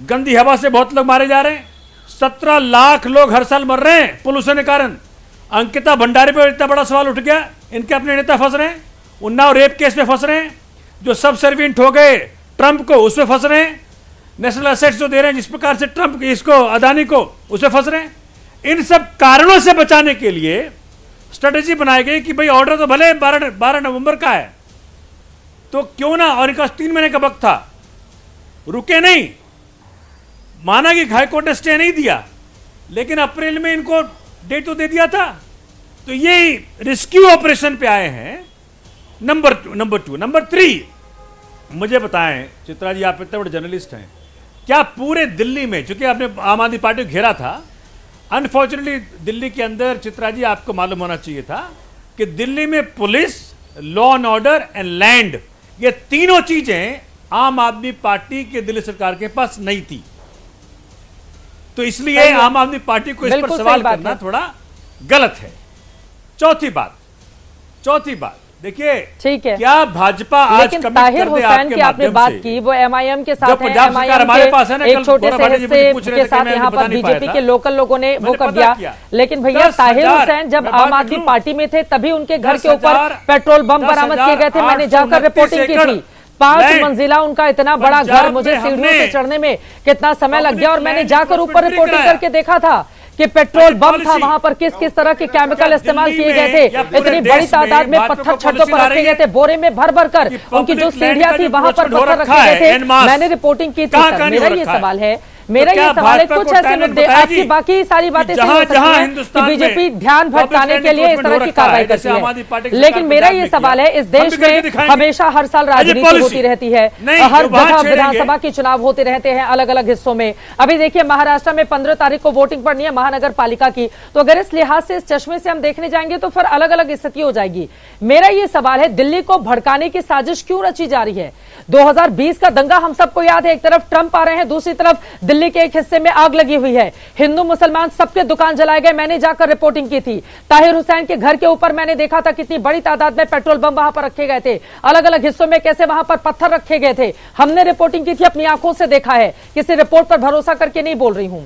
गंदी हवा से बहुत लोग मारे जा रहे हैं। 17 लाख लोग हर साल मर रहे हैं पोल्यूशन के कारण। अंकिता भंडारी पर इतना बड़ा सवाल उठ गया, इनके अपने नेता फंस रहे हैं। उन्नाव रेप केस में फंस रहे हैं, जो सब सर्विएंट हो गए ट्रंप को, उसमें फंस रहे हैं। नेशनल एसेट्स जो दे रहे हैं जिस प्रकार से ट्रंप इसको, अदानी को, उसमें फंस रहे हैं। इन सब कारणों से बचाने के लिए स्ट्रेटेजी बनाई गई कि भाई ऑर्डर तो भले 12 नवंबर का है, तो क्यों ना, और इनका 3 महीने का वक्त था, रुके नहीं। माना कि हाईकोर्ट ने स्टे नहीं दिया, लेकिन अप्रैल में इनको डेट तो दे दिया था। तो ये रेस्क्यू ऑपरेशन पे आए हैं। नंबर 2। नंबर 3, मुझे बताएं चित्रा जी, आप इतने बड़े जर्नलिस्ट हैं, क्या पूरे दिल्ली में, चूंकि आपने आम आदमी पार्टी को घेरा था, अनफॉर्चुनेटली दिल्ली के अंदर, चित्रा जी आपको मालूम होना चाहिए था कि दिल्ली में police, law and order and land, ये तीनों चीजें आम आदमी पार्टी के दिल्ली सरकार के पास नहीं थी। तो इसलिए आम आदमी पार्टी को इस पर सवाल करना थोड़ा गलत है। चौथी बात, देखिए, ठीक है, क्या भाजपा आज कमिट ताहिर हुसैन की आपने बात की, वो MIM के साथ है, MIM के एक छोटे से हिस्से के साथ यहाँ पर बीजेपी के लोकल लोगों ने वो कर दिया। लेकिन भैया, ताहिर हुसैन जब आम आदमी पार्टी में थे तभी उनके घर के ऊपर पेट्रोल बम बरामद किए गए थे। मैंने जाकर रिपोर्टिंग की थी। 5 मंजिला उनका इतना बड़ा घर, मुझे सीढ़ियों से चढ़ने में कितना समय लग गया, और मैंने जाकर ऊपर रिपोर्टिंग करके देखा था कि पेट्रोल बम था वहां पर, किस किस तरह के केमिकल इस्तेमाल किए गए थे। इतनी बड़ी तादाद में पत्थर छतों पर रखे गए थे, बोरे में भर भर कर। उनकी जो सीढ़ियां थी वहां पर पत्थर रखे गए थे। मैंने रिपोर्टिंग की थी। मेरा ये सवाल है मेरा तो ये क्या सवाल है, भाजपा कुछ को ऐसे टैलेंट मुद्दे बताएगी आपकी बाकी सारी बातें कि सही हो सकती जहां हैं हिंदुस्तान कि बीजेपी में ध्यान भटकाने के लिए इस तरह की कार्रवाई करती है, लेकिन मेरा ये सवाल है, इस देश में हमेशा हर साल राजनीति होती रहती है, हर जगह विधानसभा के चुनाव होते रहते हैं अलग अलग हिस्सों में। अभी देखिए महाराष्ट्र में 15 तारीख को वोटिंग पड़नी है महानगर पालिका की, तो अगर इस लिहाज से इस चश्मे से हम देखने जाएंगे तो फिर अलग अलग स्थिति हो जाएगी। मेरा ये सवाल है, दिल्ली को भड़काने की साजिश क्यों रची जा रही है? 2020 का दंगा हम सबको याद है, एक तरफ ट्रंप आ रहे हैं, दूसरी तरफ दिल्ली के एक हिस्से में आग लगी हुई है, हिंदू मुसलमान सबके दुकान जलाए गए। मैंने जाकर रिपोर्टिंग की थी, ताहिर हुसैन के घर के ऊपर मैंने देखा था कितनी बड़ी तादाद में पेट्रोल बम वहां पर रखे गए थे, अलग अलग हिस्सों में कैसे वहां पर पत्थर रखे गए थे। हमने रिपोर्टिंग की थी, अपनी आंखों से देखा है, किसी रिपोर्ट पर भरोसा करके नहीं बोल रही हूं।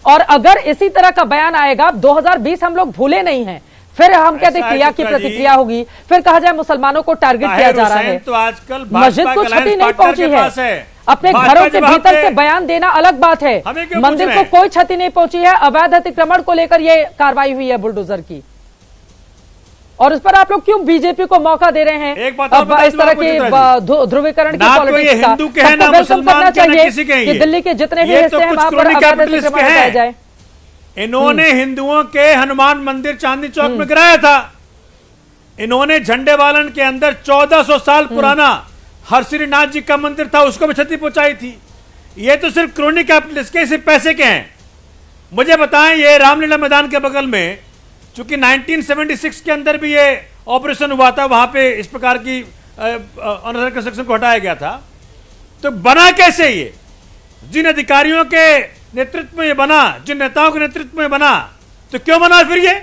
और अगर इसी तरह का बयान आएगा, 2020 हम लोग भूले नहीं हैं, फिर हम कहते क्रिया की प्रतिक्रिया होगी, फिर कहा जाए मुसलमानों को टारगेट किया जा रहा है। तो आजकल मस्जिद को क्षति नहीं पहुंची है, अपने घरों के भीतर से बयान देना अलग बात है, मंदिर को कोई क्षति नहीं पहुंची है। अवैध अतिक्रमण को लेकर यह कार्रवाई हुई है बुलडोजर की, और इस पर आप लोग क्यों बीजेपी को मौका दे रहे हैं? एक बात और बता दूं इस तरह आपको की ध्रुवीकरण की पॉलिटिक्स का हिंदू के हैं ना मुसलमान के ना किसी के हैं, कि दिल्ली के जितने भी हिस्से हैं वहां पर अवैध अतिक्रमण हटाया जाए। इन्होंने हिंदुओं के हनुमान मंदिर चांदनी चौक में गिराया था, इन्होंने झंडे वालन के अंदर 1400 साल पुराना हरसिरीनाथ जी का मंदिर था, उसको भी क्षति पहुंचाई थी। ये तो सिर्फ क्रोनी कैपिटलिस्ट के, सिर्फ पैसे के हैं। मुझे बताएं, ये रामलीला मैदान के बगल में, चूंकि 1976 के अंदर भी ये ऑपरेशन हुआ था, वहां पे इस प्रकार की अनऑथराइज्ड कंस्ट्रक्शन को हटाया गया था, तो बना कैसे ये? जिन अधिकारियों के नेतृत्व में ये बना, जिन नेताओं के नेतृत्व में बना, तो क्यों बना फिर ये?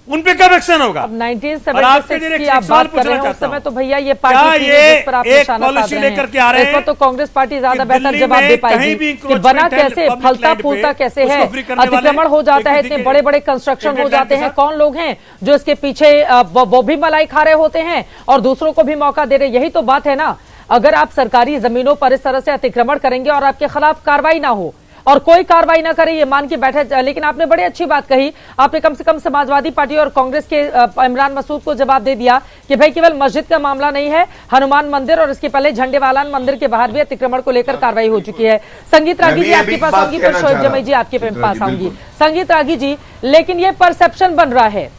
उन पे कब एक्शन होगा? अब 1976 की आप बात कर रहे हैं, उस समय तो भैया ये पार्टी थी जिस पर आप निशाना साध रहे हैं, इस पर तो कांग्रेस पार्टी ज्यादा बेहतर जवाब दे पाएगी कि बना कैसे, फलता फूलता कैसे है, अतिक्रमण हो जाता है, इतने बड़े बड़े कंस्ट्रक्शन हो जाते हैं, कौन लोग हैं जो इसके पीछे वो भी मलाई खा रहे होते हैं और दूसरों को भी मौका दे रहे। यही तो बात है ना, अगर आप सरकारी जमीनों पर इस तरह से अतिक्रमण करेंगे और आपके खिलाफ कार्रवाई ना हो और कोई कार्रवाई ना करे, ये मान के बैठे। लेकिन आपने बड़ी अच्छी बात कही, आपने कम से कम समाजवादी पार्टी और कांग्रेस के इमरान मसूद को जवाब दे दिया कि भाई केवल मस्जिद का मामला नहीं है, हनुमान मंदिर और इसके पहले झंडेवालान मंदिर के बाहर भी अतिक्रमण को लेकर कार्रवाई हो चुकी है। संगीत रागी जी आपके पास आऊंगी, फिर शोएब जमई जी आपके पास आऊंगी। संगीत रागी जी, लेकिन ये परसेप्शन बन रहा है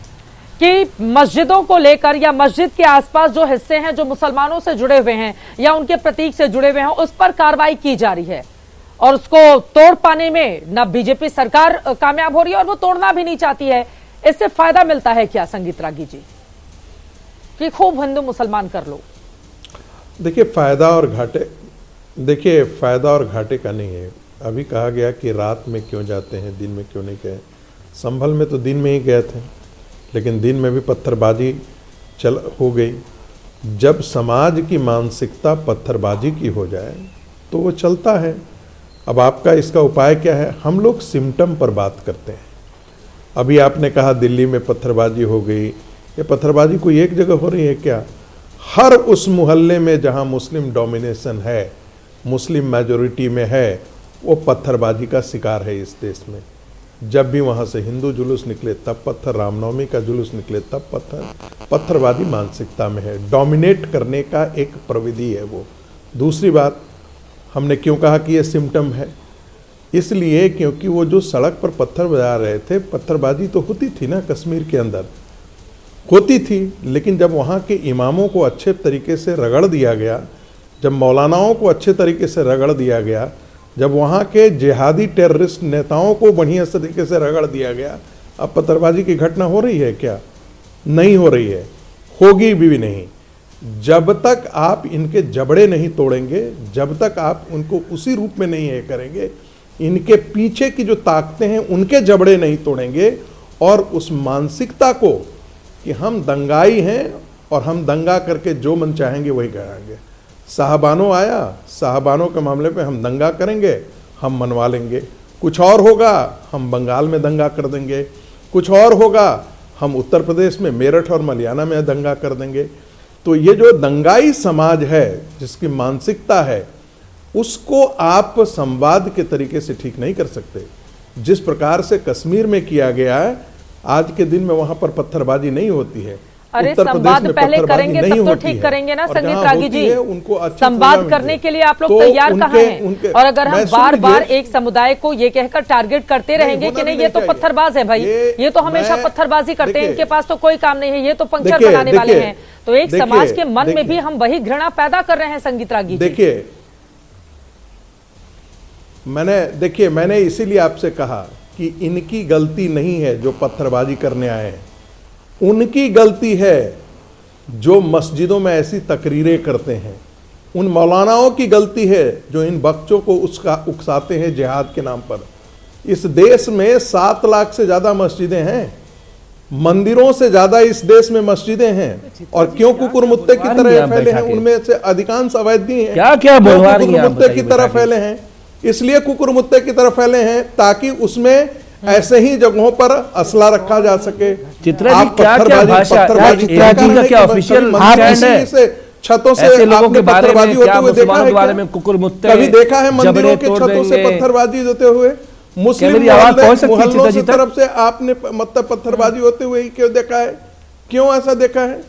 कि मस्जिदों को लेकर या मस्जिद के आसपास जो हिस्से हैं जो मुसलमानों से जुड़े हुए हैं या उनके प्रतीक से जुड़े हुए हैं, उस पर कार्रवाई की जा रही है और उसको तोड़ पाने में ना बीजेपी सरकार कामयाब हो रही है और वो तोड़ना भी नहीं चाहती है। इससे फायदा मिलता है क्या संगीत रागी जी कि खूब हिंदू मुसलमान कर लो? देखिए फायदा और घाटे का नहीं है। अभी कहा गया कि रात में क्यों जाते हैं, दिन में क्यों नहीं गए। संभल में तो दिन में ही गए थे, लेकिन दिन में भी पत्थरबाजी हो गई। जब समाज की मानसिकता पत्थरबाजी की हो जाए तो वो चलता है। अब आपका इसका उपाय क्या है? हम लोग सिम्टम पर बात करते हैं। अभी आपने कहा दिल्ली में पत्थरबाजी हो गई, ये पत्थरबाजी कोई एक जगह हो रही है क्या? हर उस मोहल्ले में जहां मुस्लिम डोमिनेशन है, मुस्लिम मेजॉरिटी में है, वो पत्थरबाजी का शिकार है इस देश में। जब भी वहां से हिंदू जुलूस निकले तब पत्थर, रामनवमी का जुलूस निकले तब पत्थर। पत्थरबाजी मानसिकता में है, डोमिनेट करने का एक प्रविधि है वो। दूसरी बात, हमने क्यों कहा कि ये सिम्टम है? इसलिए क्योंकि वो जो सड़क पर पत्थर बजा रहे थे, पत्थरबाजी तो होती थी ना, कश्मीर के अंदर होती थी, लेकिन जब वहाँ के इमामों को अच्छे तरीके से रगड़ दिया गया, जब मौलानाओं को अच्छे तरीके से रगड़ दिया गया, जब वहाँ के जिहादी टेररिस्ट नेताओं को बढ़िया तरीके से रगड़ दिया गया, अब पत्थरबाजी की घटना हो रही है क्या? नहीं हो रही है, होगी भी नहीं। जब तक आप इनके जबड़े नहीं तोड़ेंगे, जब तक आप उनको उसी रूप में नहीं ये करेंगे, इनके पीछे की जो ताकतें हैं उनके जबड़े नहीं तोड़ेंगे और उस मानसिकता को कि हम दंगाई हैं और हम दंगा करके जो मन चाहेंगे वही कराएंगे। साहबानों आया, साहबानों के मामले पे हम दंगा करेंगे, हम मनवा लेंगे। कुछ और होगा, हम बंगाल में दंगा कर देंगे। कुछ और होगा, हम उत्तर प्रदेश में मेरठ और मलियाना में दंगा कर देंगे। तो ये जो दंगाई समाज है, जिसकी मानसिकता है, उसको आप संवाद के तरीके से ठीक नहीं कर सकते। जिस प्रकार से कश्मीर में किया गया है, आज के दिन में वहाँ पर पत्थरबाजी नहीं होती है। अरे उत्तर प्रदेश संवाद में पहले पत्थरबाजी करेंगे नहीं तब तो होती ठीक है। करेंगे ना और संगीत जहाँ रागी होती जी। है, उनको अच्छी संवाद सजा करने मिलती के है। लिए आप लोग तो तैयार कहाँ हैं? और अगर हम मैं बार सुन बार लीजिए। एक समुदाय को ये कहकर टारगेट करते रहेंगे होना कि भी नहीं ये तो चाहिए। पत्थरबाज है भाई, ये तो हमेशा मैं- पत्थरबाजी करते हैं, देखिए, इनके पास तो कोई काम नहीं है, ये तो पंक्चर देखिए, बनाने वाले देखिए, हैं। तो एक देखिए, समाज के मन में भी देखिए। हम वही घृणा पैदा कर रहे हैं संगीत रागी जी। देखिए मैंने इसीलिए आपसे कहा कि इनकी गलती नहीं है जो पत्थरबाजी करने आए हैं, उनकी गलती है जो मस्जिदों में ऐसी तकरीरें करते हैं। उन मौलानाओं की गलती है जो इन बच्चों को उकसाते हैं जिहाद के नाम पर। इस देश में 7 लाख से ज्यादा मस्जिदें हैं, मंदिरों से ज्यादा इस देश में मस्जिदें हैं, और क्यों कुकुर मुत्ते की तरह फैले हैं? उनमें से अधिकांश अवैधी हैं। क्या क्या बोलवा रही हैं आप? कुकुर मुत्ते की तरह फैले हैं, इसलिए कुकुर मुत्ते की तरह फैले हैं ताकि उसमें ऐसे ही जगहों पर असला रखा जा सके। चित्रा जी, क्या-क्या भाषा, चित्रा जी का क्या ऑफिशियल स्टैंड है? छतों से ऐसे लोगों आपने के बारे पत्थरबाजी में होते क्या, हुए देखा मुसलमानों है के बारे क्या? में कुकुर मुत्ते कभी देखा है मंदिरों जबड़े के तोड़ छतों से देंगे? पत्थरबाजी होते हुए? मुस्लिम मेरी आवाज पहुंच सकती है मोहल्लों चित्रा जी की तक? तरफ से आपने मतलब पत्थरबाजी होते हुए ही क्यों देखा है? क्यों ऐसा देखा है?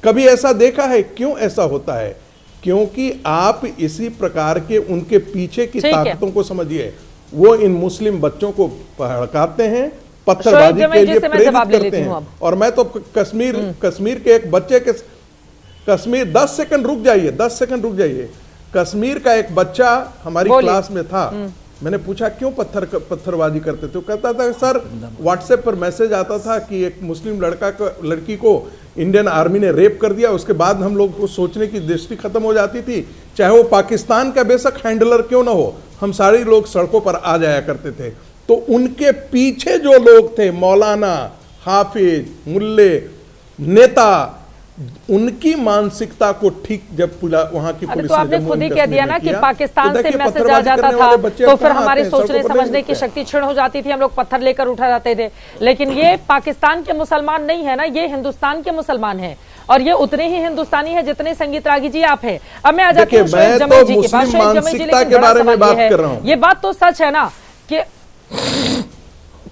कभी ऐसा देखा है? क्यों ऐसा होता है? क्योंकि आप इसी प्रकार के उनके पीछे की ताकतों को समझिए। वो इन मुस्लिम बच्चों को भड़काते हैं, पत्थरबाजी के लिए प्रेरित करते हैं। और मैं तो कश्मीर के एक बच्चे के 10 सेकंड रुक जाइए, 10 सेकंड रुक जाइए। कश्मीर का एक बच्चा हमारी क्लास में था, मैंने पूछा क्यों पत्थरबाजी करते थे? कहता था सर व्हाट्सएप पर मैसेज आता था कि एक मुस्लिम लड़की को इंडियन आर्मी ने रेप कर दिया। उसके बाद हम लोग को सोचने की दृष्टि खत्म हो जाती थी, चाहे वो पाकिस्तान का बेशक हैंडलर क्यों ना हो, हम सारे लोग सड़कों पर आ जाया करते थे। तो उनके पीछे जो लोग थे, मौलाना, हाफिज, मुल्ले, नेता, उनकी मानसिकता को ठीक जब वहां की पुलिस तो आपने खुद ही कह दिया ना कि पाकिस्तान से मैसेज आ जाता था तो फिर हमारी सोचने समझने की शक्ति क्षीण हो जाती थी, हम लोग पत्थर लेकर उठा जाते थे। लेकिन ये पाकिस्तान के मुसलमान नहीं है ना, ये हिंदुस्तान के मुसलमान हैं, और ये उतने ही हिंदुस्तानी है जितने संगीत रागी जी आप हैं। अब मैं आ जाती हूँ शोएब जमी जी के पास। शोएब जमी जी, लेकिन बड़ा सवाल ये है, ये बात तो सच है ना कि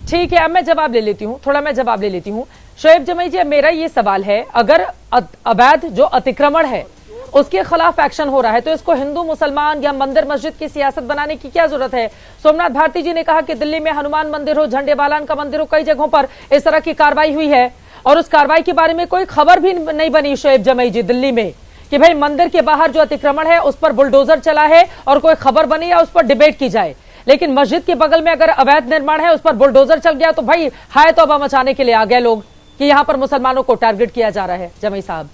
ठीक है, अब मैं जवाब ले लेती हूँ, थोड़ा मैं जवाब ले लेती हूँ। शोएब जमी जी, मेरा ये सवाल है, अगर अवैध जो अतिक्रमण है उसके खिलाफ एक्शन हो रहा है तो इसको हिंदू मुसलमान या मंदिर मस्जिद की सियासत बनाने की क्या जरूरत है? सोमनाथ भारती जी ने कहा कि दिल्ली में हनुमान मंदिर हो, झंडेवालान का मंदिर हो, कई जगहों पर इस तरह की कार्रवाई हुई है और उस कार्रवाई के बारे में कोई खबर भी नहीं बनी शोएब जमी जी दिल्ली में कि भाई मंदिर के बाहर जो अतिक्रमण है उस पर बुलडोजर चला है और कोई खबर बनी या उस पर डिबेट की जाए। लेकिन मस्जिद के बगल में अगर अवैध निर्माण है उस पर बुलडोजर चल गया तो भाई हाय तौबा मचाने के लिए आ गए लोग कि यहां पर मुसलमानों को टारगेट किया जा रहा है। जमी साहब,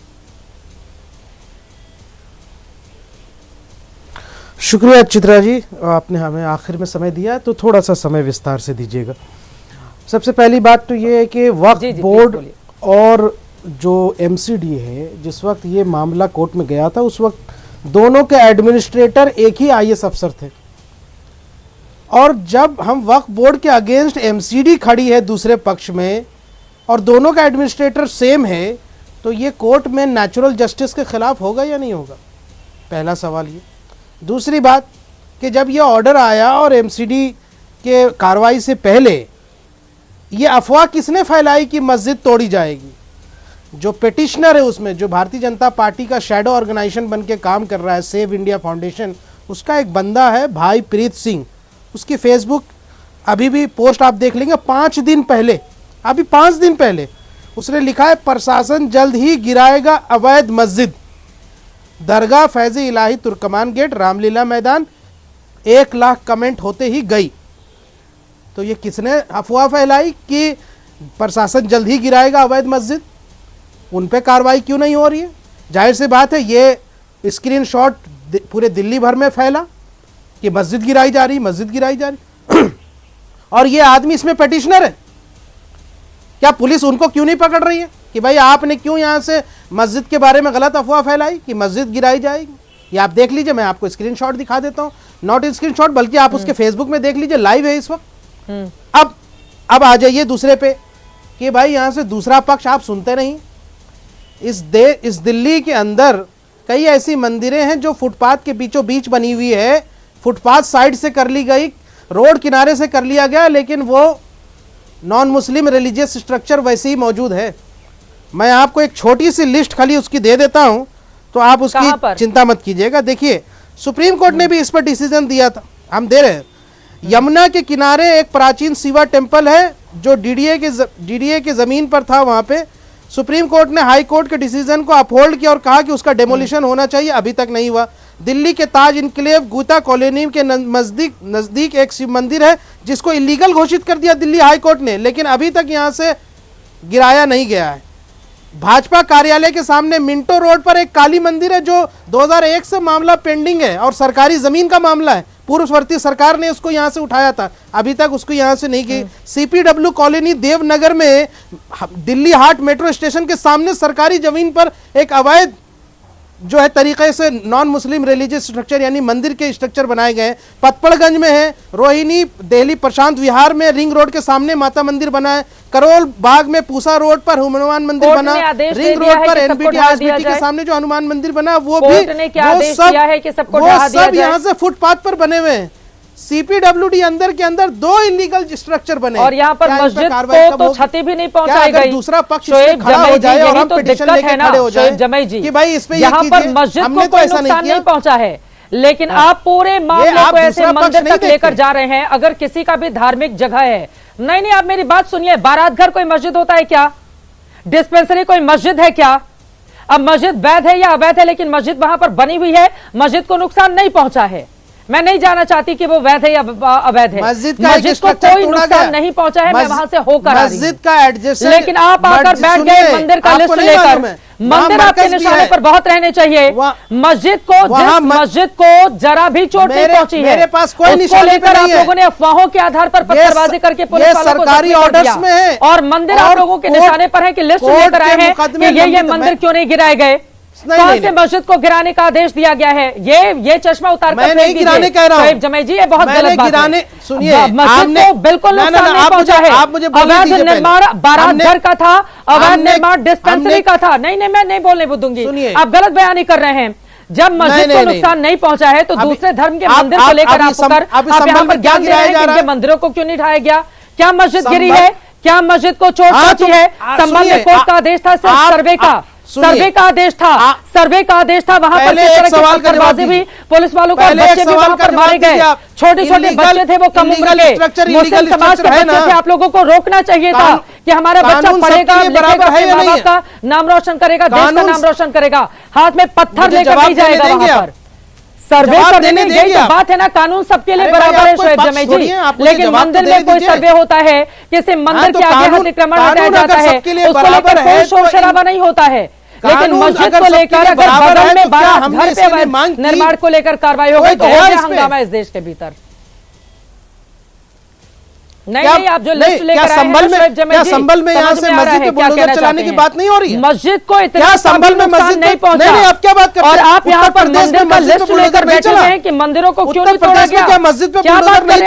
शुक्रिया चित्रा जी, आपने हमें आखिर में समय दिया तो थोड़ा सा समय विस्तार से दीजिएगा। सबसे पहली बात तो ये है कि वक्फ बोर्ड और जो एमसीडी है, जिस वक्त ये मामला कोर्ट में गया था उस वक्त दोनों के एडमिनिस्ट्रेटर एक ही आईएएस अफसर थे, और जब हम वक्फ बोर्ड के अगेंस्ट एमसीडी खड़ी है दूसरे पक्ष में और दोनों का एडमिनिस्ट्रेटर सेम है, तो ये कोर्ट में नेचुरल जस्टिस के खिलाफ होगा या नहीं होगा? पहला सवाल ये। दूसरी बात कि जब ये ऑर्डर आया और एमसीडी के कार्रवाई से पहले ये अफवाह किसने फैलाई कि मस्जिद तोड़ी जाएगी? जो पिटिशनर है उसमें, जो भारतीय जनता पार्टी का शैडो ऑर्गेनाइजेशन बन के काम कर रहा है, सेव इंडिया फाउंडेशन, उसका एक बंदा है भाई प्रीत सिंह, उसकी फेसबुक अभी भी पोस्ट आप देख लेंगे, 5 दिन पहले, अभी 5 दिन पहले उसने लिखा है प्रशासन जल्द ही गिराएगा अवैध मस्जिद, दरगाह फैज़-ए इलाही तुर्कमान गेट रामलीला मैदान, 1 लाख कमेंट होते ही गई। तो ये किसने अफवाह फैलाई कि प्रशासन जल्द ही गिराएगा अवैध मस्जिद? उन पे कार्रवाई क्यों नहीं हो रही है? जाहिर सी बात है ये स्क्रीनशॉट पूरे दिल्ली भर में फैला कि मस्जिद गिराई जा रही, मस्जिद गिराई जा रही और ये आदमी इसमें पिटिशनर है। क्या पुलिस उनको क्यों नहीं पकड़ रही है कि भाई आपने क्यों यहाँ से मस्जिद के बारे में गलत अफवाह फैलाई कि मस्जिद गिराई जाएगी? ये आप देख लीजिए, मैं आपको स्क्रीनशॉट दिखा देता हूँ, नॉट स्क्रीनशॉट बल्कि आप उसके फेसबुक में देख लीजिए, लाइव है इस वक्त। अब आ जाइए दूसरे पे कि भाई यहाँ से दूसरा पक्ष आप सुनते नहीं। इस दिल्ली के अंदर कई ऐसी मंदिरें हैं जो फुटपाथ के बीचों बीच बनी हुई है, फुटपाथ साइड से कर ली गई, रोड किनारे से कर लिया गया, लेकिन वो नॉन मुस्लिम रिलीजियस स्ट्रक्चर वैसे ही मौजूद है। मैं आपको एक छोटी सी लिस्ट खाली उसकी दे देता हूं, तो आप उसकी चिंता मत कीजिएगा। देखिए, सुप्रीम कोर्ट ने भी इस पर डिसीजन दिया था, हम दे रहे हैं। यमुना के किनारे एक प्राचीन शिवा टेम्पल है जो डीडीए के जमीन पर था। वहां पे सुप्रीम कोर्ट ने हाई कोर्ट के डिसीजन को अपहोल्ड किया और कहा कि उसका डेमोलिशन होना चाहिए, अभी तक नहीं हुआ। दिल्ली के ताज इनक्लेव गीता कॉलोनी के नजदीक एक शिव मंदिर है जिसको इलीगल घोषित कर दिया दिल्ली हाई कोर्ट ने, लेकिन अभी तक यहां से गिराया नहीं गया है। भाजपा कार्यालय के सामने मिंटो रोड पर एक काली मंदिर है जो 2001 से मामला पेंडिंग है और सरकारी जमीन का मामला है। पूर्ववर्ती सरकार ने उसको यहां से उठाया था, अभी तक उसको यहां से नहीं की। सीपीडब्ल्यू कॉलोनी देवनगर में दिल्ली हाट मेट्रो स्टेशन के सामने सरकारी जमीन पर एक अवैध जो है तरीके से नॉन मुस्लिम रिलीजियस स्ट्रक्चर यानी मंदिर के स्ट्रक्चर बनाए गए। पतपड़गंज में है, रोहिणी दिल्ली प्रशांत विहार में रिंग रोड के सामने माता मंदिर बना है, करोल बाग में पूसा रोड पर हनुमान मंदिर बना, रिंग रोड पर एनबीटी हॉस्पिटल के सामने जो हनुमान मंदिर बना वो सब यहाँ से फुटपाथ पर बने हुए हैं। सीपीडब्ल्यूडी अंदर के अंदर 2 इलीगल स्ट्रक्चर बने और यहाँ पर मस्जिद को तो क्षति भी नहीं पहुंचाई गई। दूसरा पक्ष खड़ा हो जाए और हम पिटीशन लेके खड़े हो जाए जमई जी कि भाई इस पे यहाँ पर मस्जिद को कोई नुकसान नहीं पहुंचा है, लेकिन आप पूरे मामले को ऐसे मंदिर तक लेकर जा रहे हैं। अगर किसी का भी धार्मिक जगह है, नहीं आप मेरी बात सुनिए, बारात घर कोई मस्जिद होता है क्या? डिस्पेंसरी कोई मस्जिद है क्या? अब मस्जिद वैध है या अवैध है, लेकिन मस्जिद वहां पर बनी हुई है, मस्जिद को नुकसान नहीं पहुंचा है। मैं नहीं जानना चाहती कि वो वैध है या अवैध है, मस्जिद को कोई नुकसान नहीं पहुंचा है, मैं वहां से होकर मस्जिद का एडजस्ट। लेकिन आप आकर बैठ गए मंदिर का लिस्ट लेकर। मंदिर आपके निशाने पर बहुत रहने चाहिए। मस्जिद को जरा भी चोट नहीं पहुंची है। मेरे पास कोई निशान लेकर आप लोगों ने अफवाहों के आधार पर पत्थरबाजी करके पुलिस वालों को सरकारी ऑर्डर्स में है और मंदिर आप लोगों के निशाने पर है कि लिस्ट लेकर आए हैं कि ये मंदिर क्यों नहीं गिराए गए, कौन से मस्जिद को गिराने का आदेश दिया गया है। ये चश्मा उतार मैं नहीं गिराने कह रहा हूं जमई जी, ये बहुत गलत बात है। सुनिए, मस्जिद को बिल्कुल नुकसान नहीं पहुंचा है। अवैध निर्माण बारात घर का था, अवैध निर्माण डिस्पेंसरी का था। नहीं मैं नहीं बोलने दूंगी, आप गलत बयानी कर रहे हैं। जब मस्जिद को नुकसान नहीं पहुंचा है तो दूसरे धर्म के मंदिर को लेकर आप यहाँ पर ज्ञान दे रहे हैं कि इनके मंदिरों को क्यों नहीं ढाया गया। क्या मस्जिद गिरी है? क्या मस्जिद को चोट पहुंची है? संबंध में कोर्ट का आदेश था, सिर्फ सर्वे का आदेश था, वहां पर पत्थरबाजी भी, पुलिस वालों को बच्चे भी वहां पर मारे गए, छोटे बच्चे थे वो कम उम्र के, मुस्लिम समाज के बच्चे थे। आप लोगों को रोकना चाहिए था कि हमारा बच्चा पढ़ेगा, लिखेगा, अपने माँ बाप का नाम रोशन करेगा, देश का नाम रोशन करेगा, हाथ में पत्थर लेकर नहीं जाएगा वहां पर। सर्वे करने में यही तो बात है ना, कानून सबके लिए बराबर है शोएब जमई जी, लेकिन मंदिर में कोई सर्वे होता है, किसी मंदिर के आगे अतिक्रमण हटाया जाता है, उसको लेकर कोई शोर शराबा नहीं होता है। लेकिन मस्जिद को लेकर अगर बगल में बारात घर पे निर्माण को लेकर कार्रवाई हो गई तो हो गया हंगामा इस देश के भीतर। नहीं आप जो लिस्ट लेकर आए हैं संभल में यहाँ से मस्जिद पे बुलडोजर चलाने की बात नहीं हो रही है। मस्जिद को इतना संभल में मस्जिद नहीं पहुंचा। नहीं आप क्या बात करते हैं? और आप यहाँ पर मंदिर का लिस्ट लेकर बैठे हुए हैं कि मंदिरों को क्यों नहीं तोड़ा गया। क्या मस्जिद पे क्या बात कर रहे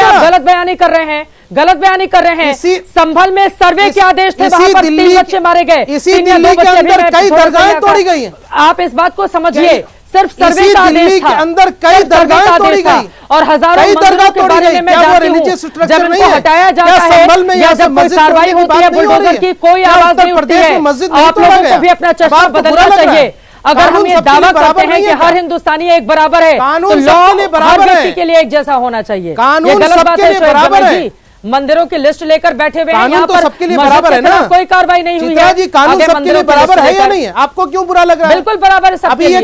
हैं? गलत बयानी कर रहे हैं। संभल में सर्वे के आदेश थे, वहां पर 3 बच्चे मारे गए, इसी दिल्ली के अंदर कई दरगाहें तोड़ी गई हैं। आप इस बात को समझिए, सिर्फ सर्वे का आदेश था, अंदर कई दरगाहें तोड़ी गई और हजारों मंदिरों के बारे में मैं जानती हूं। जब इनको हटाया जाता है या जब कोई कार्रवाई होती है बुलडोजर की, कोई आवाज नहीं उठती है। आप लोगों को भी अपना चश्मा बदलना चाहिए। अगर हम ये दावा करते हैं कि हर हिंदुस्तानी एक बराबर है तो लॉ हर व्यक्ति के लिए एक जैसा होना चाहिए। ये गलत बात है शोएब जमई जी। मंदिरों की लिस्ट लेकर बैठे हुए हैं, यहाँ पर सबके लिए बराबर है ना, कोई कार्रवाई नहीं हुई है। कानून सबके लिए बराबर है या नहीं है? आपको क्यों बुरा लग रहा है? बिल्कुल बराबर है, सबके लिए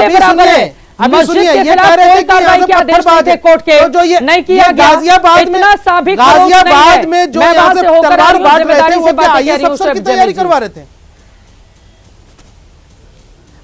बराबर है। अभी सुनिए, ये कह रहे थे कि यहाँ से पत्थरबाजी कोर्ट के तो जो ये नहीं किया गया, गाजियाबाद में जो यहाँ से तलवार बांट रहे थे वो क्या आईएएस अफसर की तैयारी करवा रहे थे?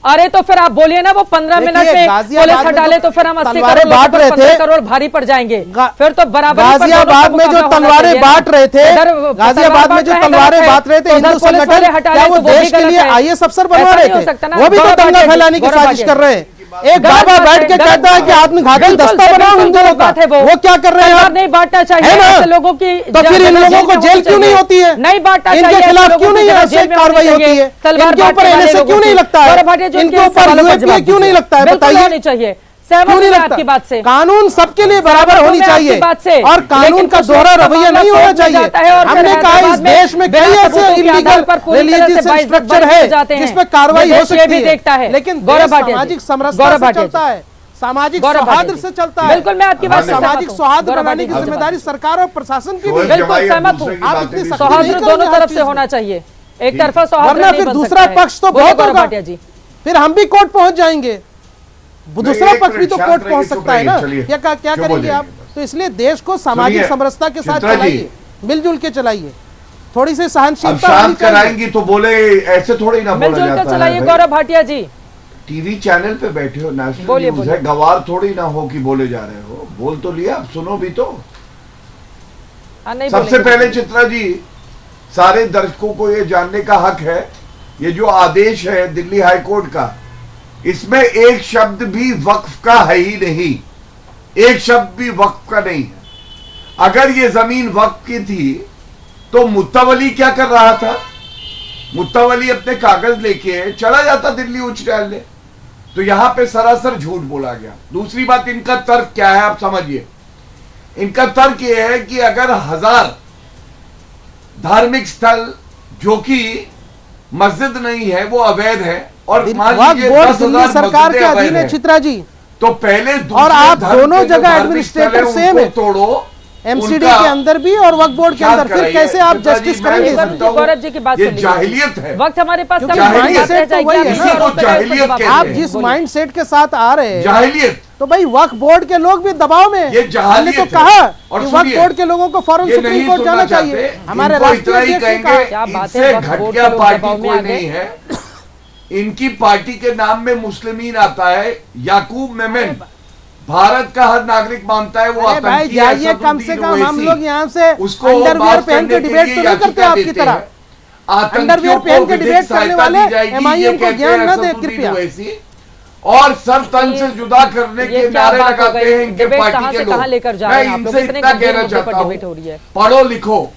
अरे तो फिर आप बोलिए ना, वो 15 मिनट में पुलिस हटा ले तो फिर हम 80 करोड़ बांट रहे थे, करोड़ भारी पड़ जाएंगे। फिर तो बराबर गाजियाबाद में जो तलवारें बांट रहे थे, गाजियाबाद में जो तलवारें बांट रहे थे हिंदू संगठन, क्या वो देश के लिए आईएएस अफसर बनवा रहे थे? वो भी तो दंगा फैलाने की साजिश कर रहे हैं। एक बाबा बैठ के कहता है कि आत्मघाती दस्ता बनाओ हिंदुओं का, वो क्या कर रहे हैं? नहीं बांटना चाहिए लोगों की, तो फिर इन लोगों को जेल क्यों नहीं होती है? नहीं बांटना चाहिए, इनके खिलाफ क्यों नहीं ऐसे कार्रवाई होती है? इनके ऊपर एनएसए क्यों नहीं लगता है? इनके ऊपर यूएपीए क्यों नहीं लगता है? बताइए। चाहिए सहमत क्यों नहीं हूं मैं लगता? आपकी बात से। कानून सबके लिए बराबर सहमत होनी हूं मैं चाहिए आपकी बात से। और कानून लेकिन का कुछ दोहरा लोग रवैया मामला नहीं होना कोर्ट में चाहिए। जाता है और हमने फिर कहा इस हैदराबाद में देश में बिना कई ऐसे सबूतों के आधार इलीगल पर पूरी तरह से रिलीजियस बाइज्जत स्ट्रक्चर बरी जाते है हैं। जिसमें कार्रवाई ये हो देश ये सकती भी देखता है। लेकिन गौरव देश भाटिया जी, सामाजिक समरसता गौरव से भाटिया चलता जी। है, सामाजिक गौरव सौहार्द भाटिया से जी। चलता है। बिल्कुल मैं आपकी बात से सहमत सामाजिक हूं। सौहार्द गौरव बनाने की भाटिया जी। जिम्मेदारी सरकार और प्रशासन की भी है। बिल्कुल जमाई, अब सहमत हूं। दूसरे की आप बातें इतनी भी सख्ती सौहार्द नहीं दोनों करेंगे हर तरफ से चीज होना में। चाहिए, एक तरफा सौहार्द वरना नहीं फिर बन दूसरा सकता है। पक्ष तो बोलिए बहुत गौरव होगा, भाटिया जी। फिर हम भी कोर्ट पहुंच जाएंगे, दूसरा एक पक्ष भी तो मिनट, कोर्ट शांत पहुंच रहिए, सकता है ना। चुप रहिए, क्या क्या चुप हो करेंगे आप? जाइए तो इसलिए देश को सामाजिक सुनिए, समरसता के साथ चित्रा जी। चलाइए, मिलजुल के चलाइए, थोड़ी सी अब सहनशीलता शांत होनी चाहिए। कराएंगी तो बोले ऐसे थोड़ी ना बोला मिलजुल कर जाता चलाइए है गौरव भाटिया जी। टीवी चैनल पे बैठे हो, नेशनल बोलिए, न्यूज बोलिए। है, गवार थोड़ी ना हो कि बोले जा रहे हो, बोल तो लिया, अब सुनो भी तो। नहीं सबसे बोलेंगे। पहले चित्रा जी, सारे दर्शकों को ये जानने का हक है, ये जो आदेश है दिल्ली हाई कोर्ट का, इसमें एक शब्द भी वक्फ का है ही नहीं, एक शब्द भी वक्फ का नहीं है। अगर ये जमीन वक्फ की थी तो मुत्तवली क्या कर रहा था? मुत्तवली अपने कागज लेके चला जाता दिल्ली उच्च न्यायालय। तो यहां पे सरासर झूठ बोला गया। दूसरी बात, इनका तर्क क्या है आप समझिए। इनका तर्क यह है कि अगर 1000 धार्मिक स्थल जो कि मस्जिद नहीं है वो अवैध है और मान वक्फ लीजिए बोर्ड 10,000 दिल्ली सरकार के मस्जिदें अवैध अधीन है हैं, चित्रा जी, तो पहले और आप धर्म दोनों के जो जगह धार्मिक एडमिनिस्ट्रेटर स्थल है, सेम उनको है, तोड़ो, एमसीडी उनका के अंदर भी और वक्फ बोर्ड के जांच अंदर, फिर कराइए। कैसे आप चित्रा जी, जस्टिस मैं करेंगे ये इसमें? समझता हूं, गौरव जी की बात ये सुन लीजिए। जाहिलियत है। वक्त हमारे पास क्योंकि कम है, mindset बात रह तो जाएगी, वही है आप ना। इसी आरोप पे जाहिलियत जवाब कहते दें। आप हैं। जिस बोलिए। माइंडसेट के साथ आ रहे हैं जाहिलियत, तो भाई वक्फ बोर्ड के लोग भी दबाव में हैं। ये जहालियत हमने तो है। कहा और कि वक्फ सुनिए, बोर्ड के लोगों को फौरन ये सुप्रीम नहीं कोर्ट जाना सुनना चाहिए। चाहते, हमारे इनको राष्ट्रीय इतना ही अध्यक्ष ने कहेंगे, क्या बात इनसे है, वक्फ बोर्ड घटिया के लोग पार्टी दबाव में कोई आ गए। नहीं है। इनकी पार्टी के नाम में मुस्लिमीन आता है। याकूब मेमन भारत का हर नागरिक मानता है वो अरे भाई आतंकी है, जाइए, कम से असदुद्दीन कम हम ओवैसी। लोग यहाँ से उसको अंडरवियर माफ पहन के करने डिबेट लिए तो नहीं करते याचिका आपकी देते तरह। हैं। आतंकियों अंडरवियर पहन को के विधिक डिबेट करने सहायता वाले दी जाएगी, MIM ये को कहते ज्ञान हैं न दे असदुद्दीन कृपया। ओवैसी। और सर तन से जुदा करने ये के क्या नारे बात हो लगाते गई? हैं इनके डिबेट पार्टी कहां के से लोग। कहां लेकर जा रहे मैं हैं आप लोग? इनसे इतने इतना गंभीर कहना मुद्दे पर चाहता हूं, डिबेट हो रही है। पढ़ो लिखो।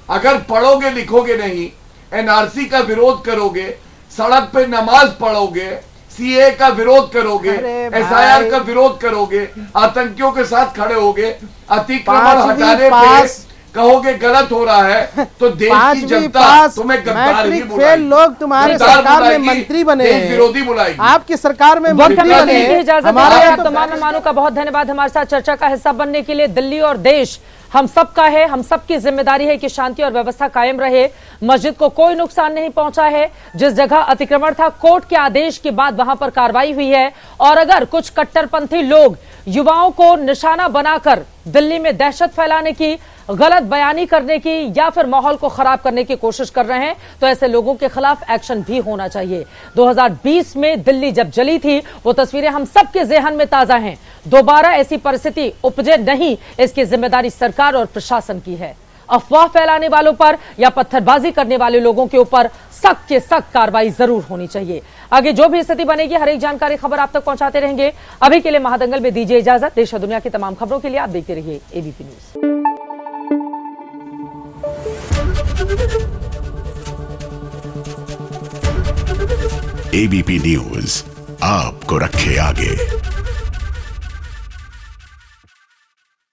अगर पढ़ोगे लिखोगे नहीं, एनआरसी का विरोध करोगे, सड़क पे नमाज पढ़ोगे, सीए का विरोध करोगे, अरे भाई। एसआईआर का विरोध करोगे, आतंकियों के साथ खड़े होगे, अतिक्रमण पांचवी हटाने पास- पे कहोगे गलत हो रहा है, तो देश की पांचवी जनता पास तुम्हें गद्दार ही मैट्रिक बुलाएगी। फेल लोग तुम्हारे गद्दार सरकार में बुलाएगी, मंत्री बने देश हैं। विरोधी बुलाएगी। आपकी सरकार में वक्त मंत्री हमें बने देने की हैं। इजाजत हमारे है। यहाँ आप तो तमाम मेहमानों का बहुत धन्यवाद हमारे साथ चर्चा का हिस्सा बनने के लिए। दिल्ली और देश हम सबका है, हम सबकी जिम्मेदारी है कि शांति और व्यवस्था कायम रहे। मस्जिद को कोई नुकसान नहीं पहुंचा है। जिस जगह अतिक्रमण था, कोर्ट के आदेश के बाद वहां पर कार्रवाई हुई है। और अगर कुछ कट्टरपंथी लोग युवाओं को निशाना बनाकर दिल्ली में दहशत फैलाने की, गलत बयानी करने की या फिर माहौल को खराब करने की कोशिश कर रहे हैं, तो ऐसे लोगों के खिलाफ एक्शन भी होना चाहिए। 2020 में दिल्ली जब जली थी, वो तस्वीरें हम सबके जेहन में ताजा हैं। दोबारा ऐसी परिस्थिति उपजे नहीं, इसकी जिम्मेदारी सरकार और प्रशासन की है। अफवाह फैलाने वालों पर या पत्थरबाजी करने वाले लोगों के ऊपर सख्त से सख्त कार्रवाई जरूर होनी चाहिए। आगे जो भी स्थिति बनेगी, हर एक जानकारी खबर आप तक पहुंचाते रहेंगे। अभी के लिए महादंगल में दीजिए इजाजत। देश और दुनिया की तमाम खबरों के लिए आप देखते रहिए एबीपी न्यूज। एबीपी न्यूज आपको रखे आगे।